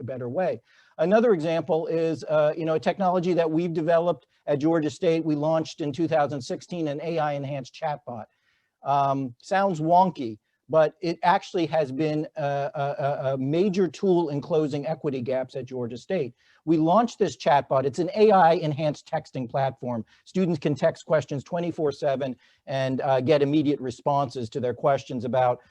better way. Another example is, you know, a technology that we've developed at Georgia State. We launched in 2016 an AI-enhanced chatbot. Sounds wonky, but it actually has been a major tool in closing equity gaps at Georgia State. We launched this chatbot. It's an AI-enhanced texting platform. Students can text questions 24/7 and get immediate responses to their questions about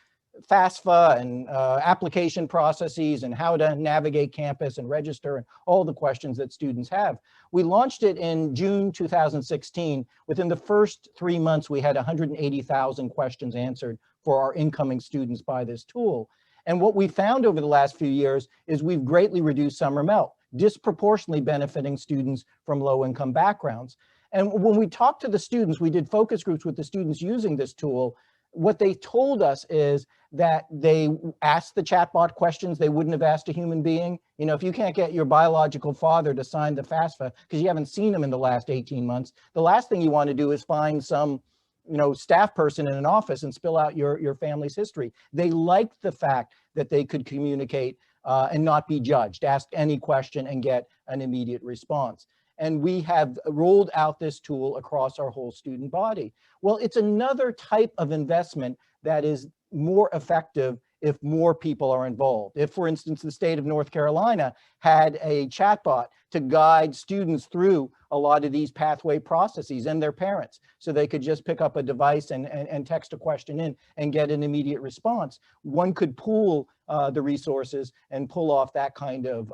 FAFSA and application processes and how to navigate campus and register and all the questions that students have. We launched it in June 2016. Within the first 3 months, we had 180,000 questions answered for our incoming students by this tool. And what we found over the last few years is we've greatly reduced summer melt, disproportionately benefiting students from low-income backgrounds. And when we talked to the students, we did focus groups with the students using this tool. What they told us is that they asked the chatbot questions they wouldn't have asked a human being. You know, if you can't get your biological father to sign the FAFSA because you haven't seen him in the last 18 months, the last thing you want to do is find some, you know, staff person in an office and spill out your family's history. They liked the fact that they could communicate and not be judged, ask any question and get an immediate response. And we have rolled out this tool across our whole student body. Well, it's another type of investment that is more effective if more people are involved. If, for instance, the state of North Carolina had a chatbot to guide students through a lot of these pathway processes and their parents, so they could just pick up a device and text a question in and get an immediate response, one could pool the resources and pull off that kind of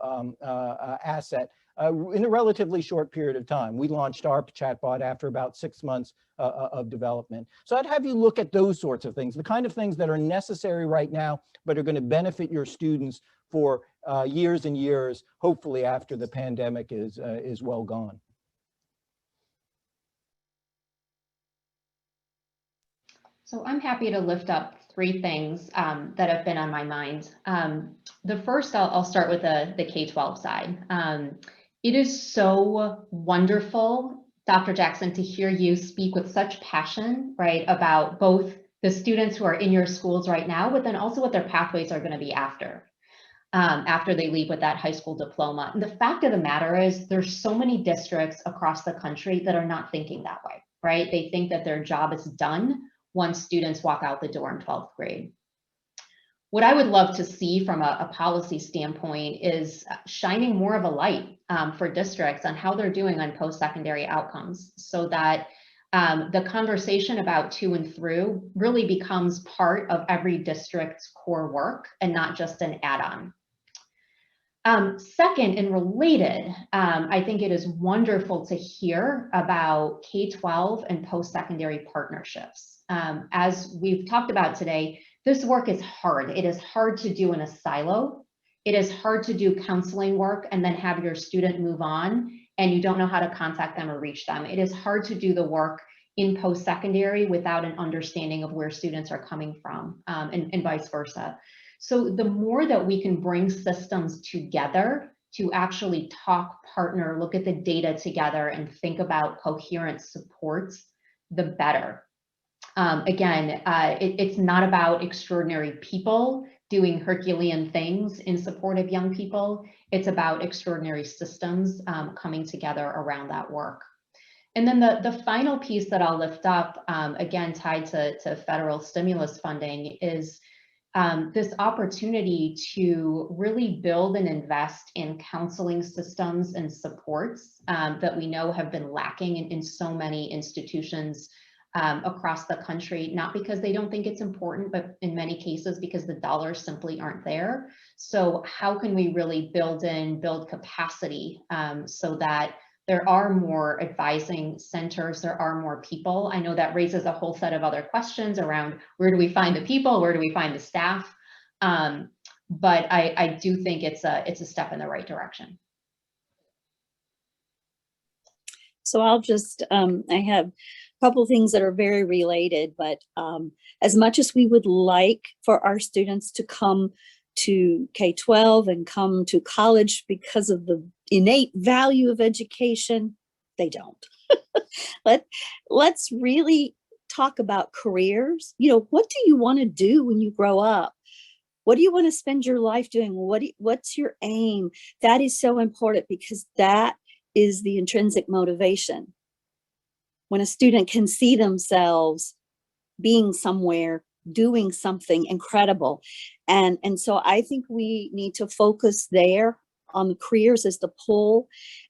asset in a relatively short period of time. We launched our chatbot after about 6 months of development. So I'd have you look at those sorts of things, the kind of things that are necessary right now, but are going to benefit your students for years and years, hopefully after the pandemic is well gone. So I'm happy to lift up three things that have been on my mind. The first, I'll start with the K-12 side. It is so wonderful, Dr. Jackson, to hear you speak with such passion, right, about both the students who are in your schools right now, but then also what their pathways are going to be after they leave with that high school diploma. And the fact of the matter is there's so many districts across the country that are not thinking that way, right? They think that their job is done once students walk out the door in 12th grade. What I would love to see from a policy standpoint is shining more of a light for districts on how they're doing on post-secondary outcomes, so that the conversation about to and through really becomes part of every district's core work and not just an add-on. Second and related, I think it is wonderful to hear about K-12 and post-secondary partnerships. As we've talked about today, this work is hard. It is hard to do in a silo. It is hard to do counseling work and then have your student move on and you don't know how to contact them or reach them. It is hard to do the work in post-secondary without an understanding of where students are coming from, and vice versa. So the more that we can bring systems together to actually talk, partner, look at the data together and think about coherent supports, the better. Again, it's not about extraordinary people doing Herculean things in support of young people. It's about extraordinary systems coming together around that work. And then the final piece that I'll lift up, again, tied to federal stimulus funding, is this opportunity to really build and invest in counseling systems and supports that we know have been lacking in so many institutions across the country, not because they don't think it's important, but in many cases because the dollars simply aren't there. So how can we really build capacity so that there are more advising centers, there are more people? I know that raises a whole set of other questions around where do we find the people, where do we find the staff? But I do think it's a step in the right direction. So I'll just, I have a couple things that are very related, but as much as we would like for our students to come to K-12 and come to college because of the innate value of education, they don't. Let's really talk about careers. You know, what do you want to do when you grow up? What do you want to spend your life doing? What's your aim? That is so important because that is the intrinsic motivation. When a student can see themselves being somewhere, doing something incredible. And so I think we need to focus there on the careers as the pull.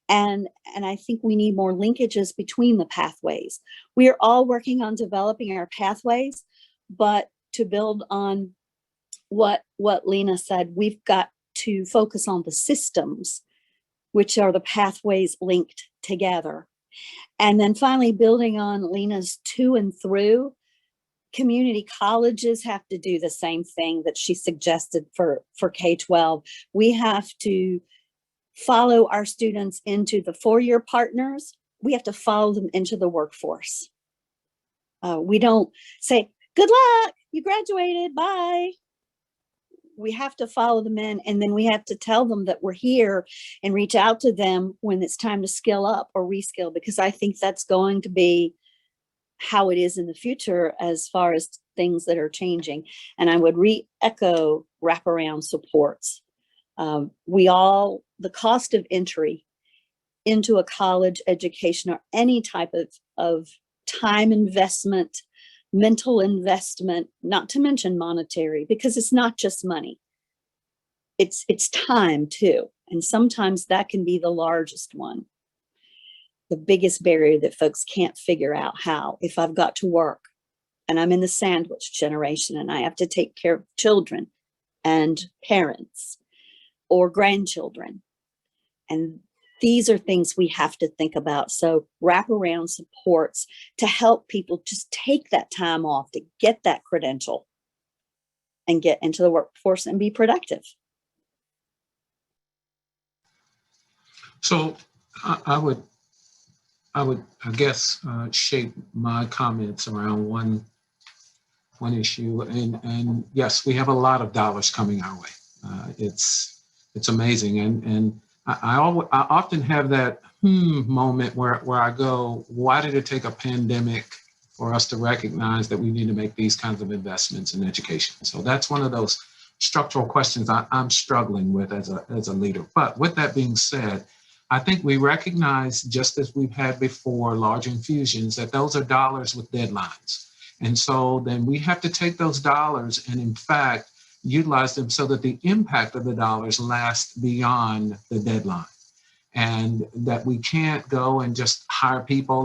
And I think we need more linkages between the pathways. We are all working on developing our pathways, but to build on what Lina said, we've got to focus on the systems, which are the pathways linked together. And then finally, building on Lina's to and through, community colleges have to do the same thing that she suggested for K-12. We have to follow our students into the four-year partners. We have to follow them into the workforce. We don't say, good luck, you graduated, bye. We have to follow them in, and then we have to tell them that we're here and reach out to them when it's time to skill up or reskill, because I think that's going to be how it is in the future as far as things that are changing. And I would re-echo wraparound supports. The cost of entry into a college education or any type of time investment, mental investment, not to mention monetary, because it's not just money. It's time too. And sometimes that can be the largest one. The biggest barrier that folks can't figure out how, if I've got to work and I'm in the sandwich generation and I have to take care of children and parents or grandchildren. And these are things we have to think about. So wraparound supports to help people just take that time off to get that credential and get into the workforce and be productive. So I would, I guess, shape my comments around one one issue. And yes, we have a lot of dollars coming our way. It's amazing. And I often have that moment where I go, why did it take a pandemic for us to recognize that we need to make these kinds of investments in education? So that's one of those structural questions I'm struggling with as a leader. But with that being said, I think we recognize, just as we've had before, large infusions, that those are dollars with deadlines. And so then we have to take those dollars and, in fact, utilize them so that the impact of the dollars lasts beyond the deadline. And that we can't go and just hire people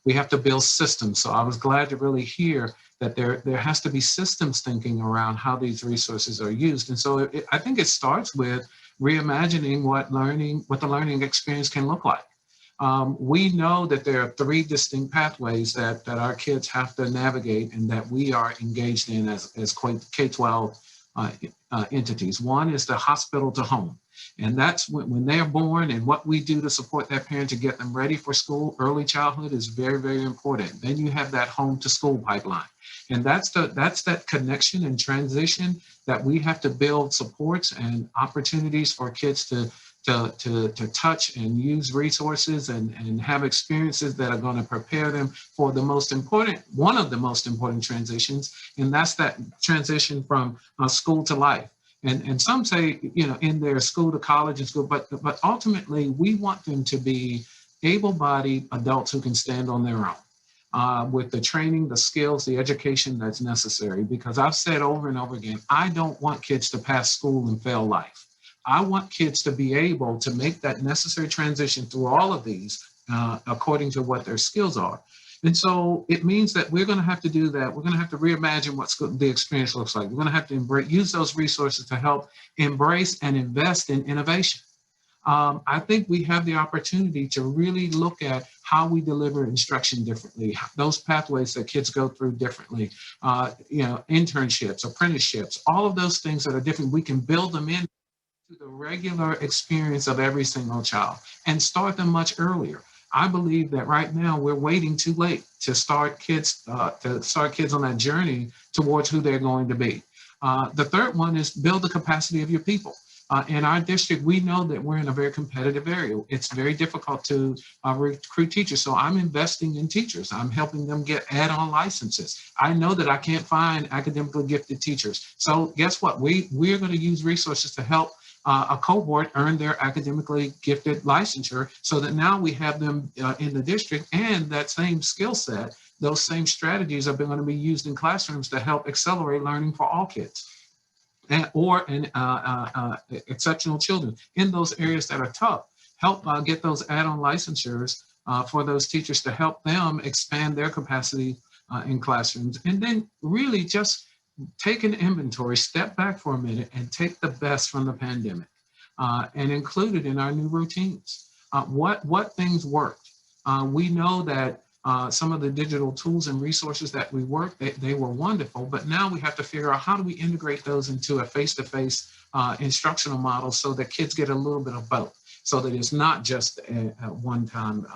we have to build systems. So I was glad to really hear that there has to be systems thinking around how these resources are used. And so I think it starts with reimagining what the learning experience can look like. We know that there are 3 distinct pathways that our kids have to navigate and that we are engaged in as K-12 entities. One is the hospital to home. And that's when they're born, and what we do to support that parent to get them ready for school. Early childhood is very, very important. Then you have that home to school pipeline. And that's that connection and transition that we have to build supports and opportunities for kids to touch and use resources and have experiences that are going to prepare them for one of the most important transitions, and that's that transition from school to life. And some say, in their school to college and school, but ultimately we want them to be able-bodied adults who can stand on their own with the training, the skills, the education that's necessary. Because I've said over and over again, I don't want kids to pass school and fail life. I want kids to be able to make that necessary transition through all of these according to what their skills are. And so it means that we're going to have to do that. We're going to have to reimagine what the experience looks like. We're going to have to use those resources to help embrace and invest in innovation. I think we have the opportunity to really look at how we deliver instruction differently, those pathways that kids go through differently, internships, apprenticeships, all of those things that are different. We can build them in to the regular experience of every single child and start them much earlier. I believe that right now we're waiting too late to start kids on that journey towards who they're going to be. The third one is build the capacity of your people. In our district, we know that we're in a very competitive area. It's very difficult to recruit teachers. So I'm investing in teachers. I'm helping them get add-on licenses. I know that I can't find academically gifted teachers. So guess what? We're going to use resources to help a cohort earn their academically gifted licensure so that now we have them in the district, and that same skill set, those same strategies are going to be used in classrooms to help accelerate learning for all kids or exceptional children in those areas that are tough. Help get those add-on licensures for those teachers to help them expand their capacity in classrooms. And then really just take an inventory, step back for a minute, and take the best from the pandemic and include it in our new routines. What things worked? We know that some of the digital tools and resources that we worked, they were wonderful, but now we have to figure out how do we integrate those into a face-to-face instructional model so that kids get a little bit of both, so that it's not just a one-time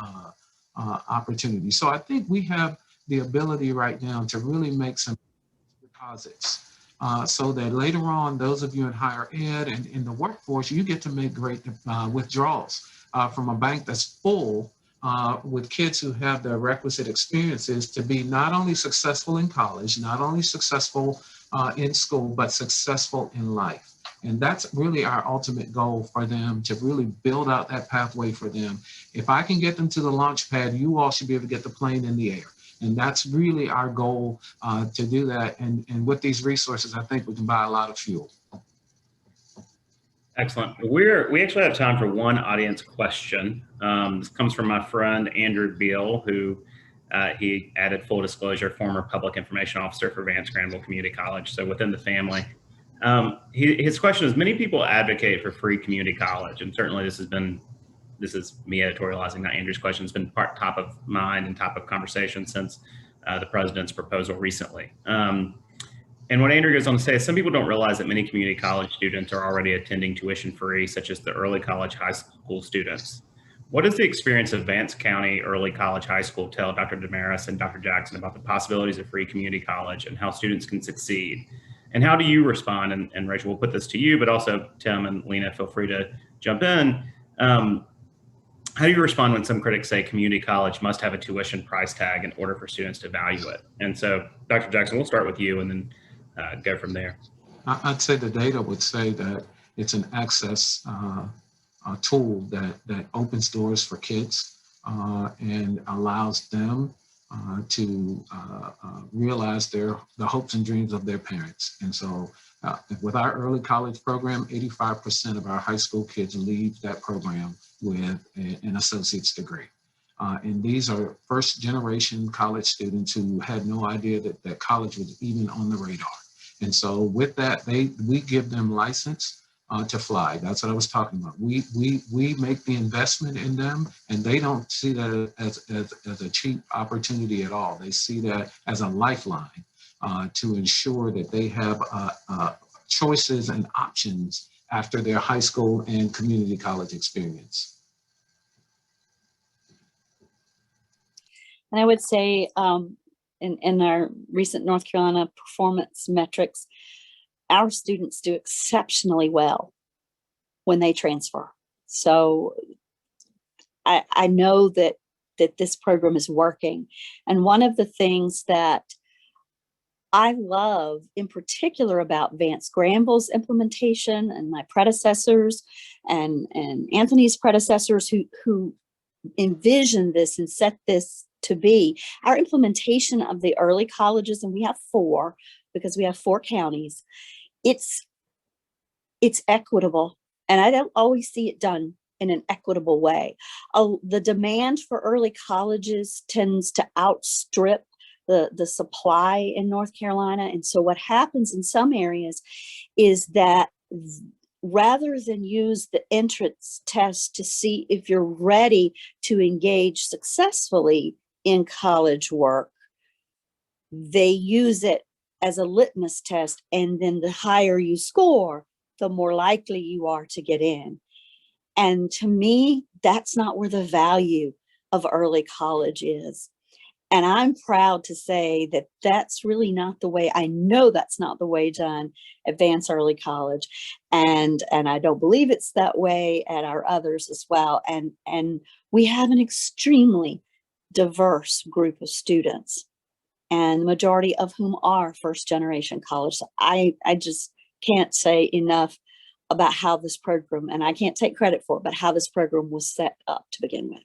opportunity. So I think we have the ability right now to really make some deposits so that later on, those of you in higher ed and in the workforce, you get to make great withdrawals from a bank that's full with kids who have the requisite experiences to be not only successful in college, not only successful in school, but successful in life. And that's really our ultimate goal for them, to really build out that pathway for them. If I can get them to the launch pad, you all should be able to get the plane in the air. And that's really our goal to do that. And with these resources, I think we can buy a lot of fuel. Excellent. We actually have time for one audience question. This comes from my friend, Andrew Beal, who he added full disclosure, former public information officer for Vance-Granville Community College. So within the family, his question is, many people advocate for free community college. And certainly this is me editorializing, not Andrew's question. It's been top of mind and top of conversation since the president's proposal recently. And what Andrew goes on to say is some people don't realize that many community college students are already attending tuition free, such as the early college high school students. What does the experience of Vance County Early College High School tell Dr. Desmarais and Dr. Jackson about the possibilities of free community college and how students can succeed? And how do you respond? And Rachel, we'll put this to you, but also Tim and Lina, feel free to jump in. How do you respond when some critics say community college must have a tuition price tag in order for students to value it? And so, Dr. Jackson, we'll start with you and then go from there. I'd say the data would say that it's an access tool that opens doors for kids and allows them to realize the hopes and dreams of their parents. And so with our early college program, 85% of our high school kids leave that program with an associate's degree. And these are first generation college students who had no idea that college was even on the radar. And so with that, we give them license to fly. That's what I was talking about. We make the investment in them, and they don't see that as a cheap opportunity at all. They see that as a lifeline to ensure that they have choices and options after their high school and community college experience. And I would say in our recent North Carolina performance metrics, our students do exceptionally well when they transfer. So I know that this program is working. And one of the things that I love in particular about Vance-Granville's implementation and my predecessors and Anthony's predecessors who envisioned this and set this to be, our implementation of the early colleges, and we have 4 because we have 4 counties, it's equitable. And I don't always see it done in an equitable way. The demand for early colleges tends to outstrip the supply in North Carolina. And so what happens in some areas is that rather than use the entrance test to see if you're ready to engage successfully in college work, they use it as a litmus test. And then the higher you score, the more likely you are to get in. And to me, that's not where the value of early college is. And I'm proud to say that that's really not the way, I know that's not the way done at Vance Early College. And I don't believe it's that way at our others as well. And we have an extremely diverse group of students, and the majority of whom are first generation college. So I just can't say enough about how this program, and I can't take credit for it, but how this program was set up to begin with.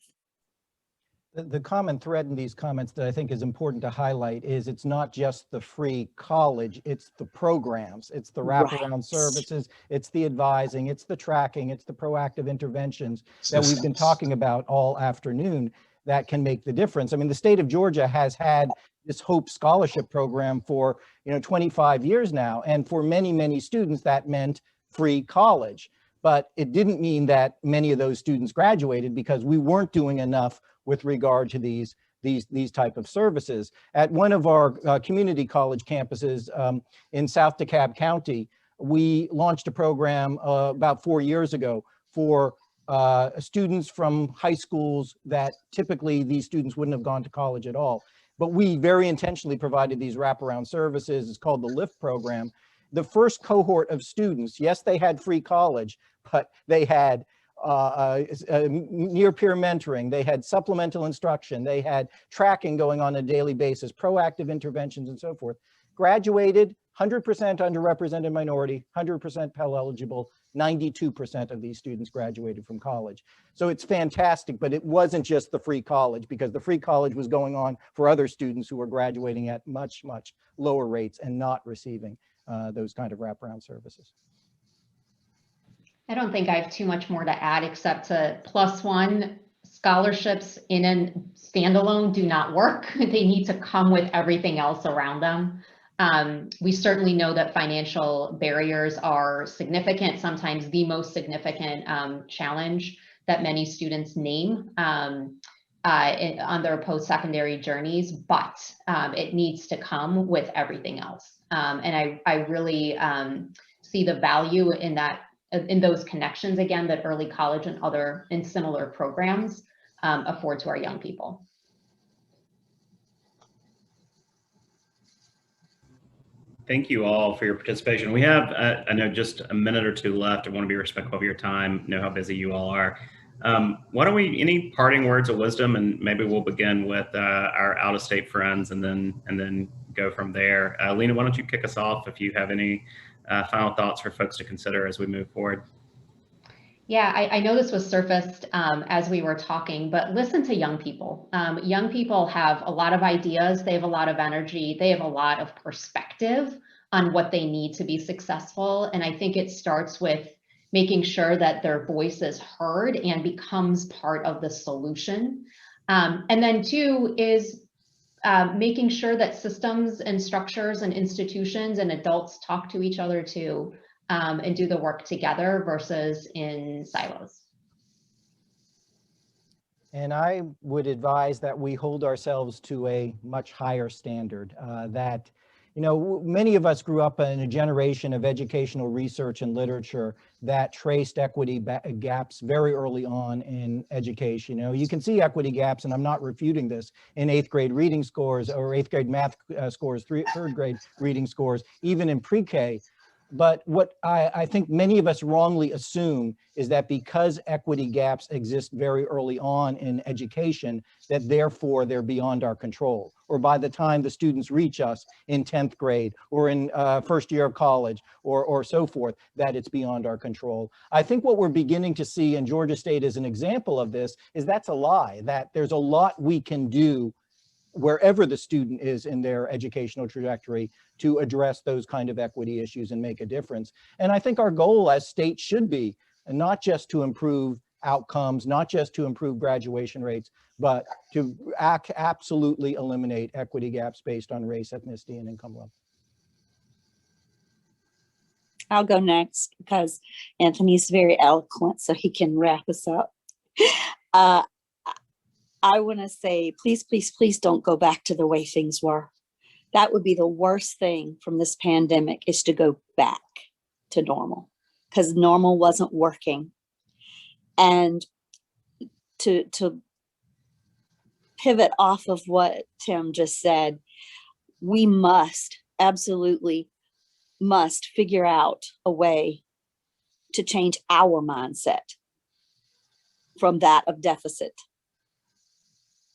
The common thread in these comments that I think is important to highlight is it's not just the free college, it's the programs, it's the wraparound services, it's the advising, it's the tracking, it's the proactive interventions that we've been talking about all afternoon that can make the difference. I mean, the state of Georgia has had this Hope Scholarship Program for 25 years now, and for many, many students that meant free college. But it didn't mean that many of those students graduated because we weren't doing enough with regard to these type of services. At one of our community college campuses in South DeKalb County, we launched a program about 4 years ago for students from high schools that typically these students wouldn't have gone to college at all. But we very intentionally provided these wraparound services. It's called the LIFT program. The first cohort of students, yes, they had free college, but they had near peer mentoring, they had supplemental instruction, they had tracking going on a daily basis, proactive interventions and so forth. Graduated, 100% underrepresented minority, 100% Pell eligible, 92% of these students graduated from college. So it's fantastic, but it wasn't just the free college, because the free college was going on for other students who were graduating at much, much lower rates and not receiving those kind of wraparound services. I don't think I have too much more to add except to +1 scholarships in a standalone do not work. They need to come with everything else around them. We certainly know that financial barriers are significant, sometimes the most significant challenge that many students name on their post-secondary journeys, but it needs to come with everything else. And I really see the value in that in those connections, again, that early college and similar programs afford to our young people. Thank you all for your participation. We have, I know, just a minute or two left. I want to be respectful of your time, know how busy you all are. Why don't we, any parting words of wisdom, and maybe we'll begin with our out-of-state friends and then go from there. Lina, why don't you kick us off if you have any final thoughts for folks to consider as we move forward? Yeah, I know this was surfaced as we were talking, but listen to young people. Young people have a lot of ideas, they have a lot of energy, they have a lot of perspective on what they need to be successful. And I think it starts with making sure that their voice is heard and becomes part of the solution. And then two is making sure that systems and structures and institutions and adults talk to each other too. And do the work together versus in silos. And I would advise that we hold ourselves to a much higher standard, that, you know, many of us grew up in a generation of educational research and literature that traced equity gaps very early on in education. You know, you can see equity gaps, and I'm not refuting this, in 8th grade reading scores or 8th grade math scores, 3rd grade reading scores, even in pre-K. But what I think many of us wrongly assume is that because equity gaps exist very early on in education, that therefore they're beyond our control, or by the time the students reach us in 10th grade or in first year of college or so forth, that it's beyond our control. I think what we're beginning to see, and Georgia State is an example of this, is that's a lie, that there's a lot we can do wherever the student is in their educational trajectory to address those kind of equity issues and make a difference. And I think our goal as states should be not just to improve outcomes, not just to improve graduation rates, but to absolutely eliminate equity gaps based on race, ethnicity, and income level. I'll go next because Anthony's very eloquent, so he can wrap us up. I want to say, please, please, please don't go back to the way things were. That would be the worst thing from this pandemic, is to go back to normal, because normal wasn't working. And to pivot off of what Tim just said, we absolutely must figure out a way to change our mindset from that of deficit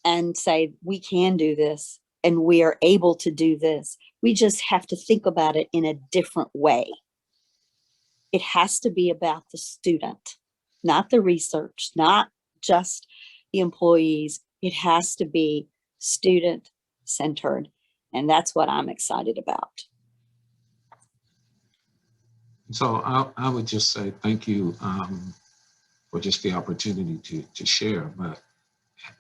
and say, we can do this and we are able to do this. We just have to think about it in a different way. It has to be about the student, not the research, not just the employees. It has to be student-centered, and that's what I'm excited about. So I would just say thank you for just the opportunity to share. But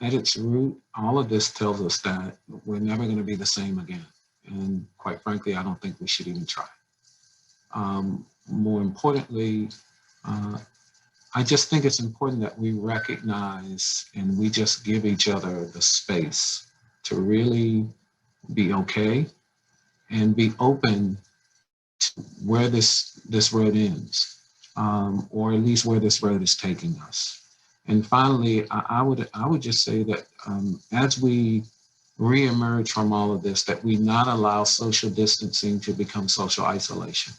at its root, all of this tells us that we're never going to be the same again. And quite frankly, I don't think we should even try. More importantly, I just think it's important that we recognize and we just give each other the space to really be okay and be open to where this road ends, or at least where this road is taking us. And finally, I would just say that as we reemerge from all of this, that we not allow social distancing to become social isolation.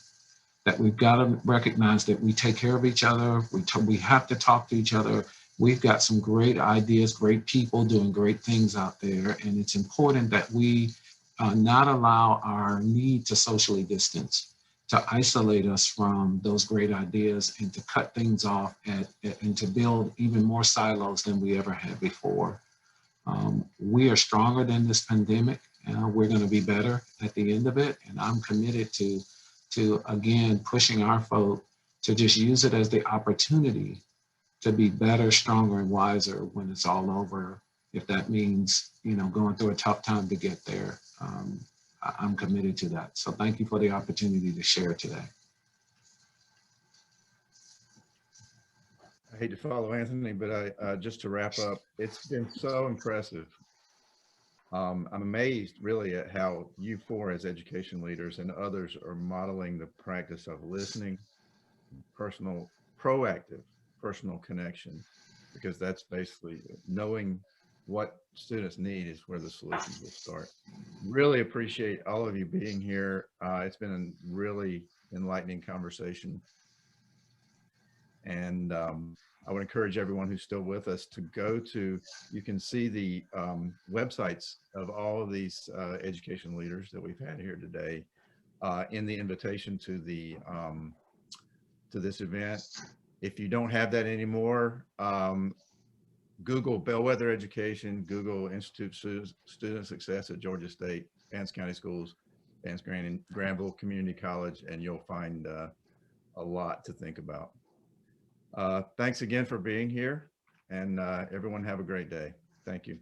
That we've got to recognize that we take care of each other. We have to talk to each other. We've got some great ideas, great people doing great things out there. And it's important that we not allow our need to socially distance to isolate us from those great ideas and to cut things off and to build even more silos than we ever had before. We are stronger than this pandemic. We're going to be better at the end of it. And I'm committed to again, pushing our folk to just use it as the opportunity to be better, stronger, and wiser when it's all over. If that means, going through a tough time to get there, I'm committed to that. So thank you for the opportunity to share today. I hate to follow Anthony, but just to wrap up, it's been so impressive. I'm amazed really at how you four as education leaders and others are modeling the practice of listening, personal, proactive personal connection, because that's basically knowing what students need is where the solutions will start. Really appreciate all of you being here. It's been a really enlightening conversation. And I would encourage everyone who's still with us to go to, you can see the websites of all of these education leaders that we've had here today in the invitation to the to this event. If you don't have that anymore, Google Bellwether Education, Google Institute Student Success at Georgia State, Vance County Schools, Vance-Granville Community College, and you'll find a lot to think about. Thanks again for being here, and everyone have a great day. Thank you.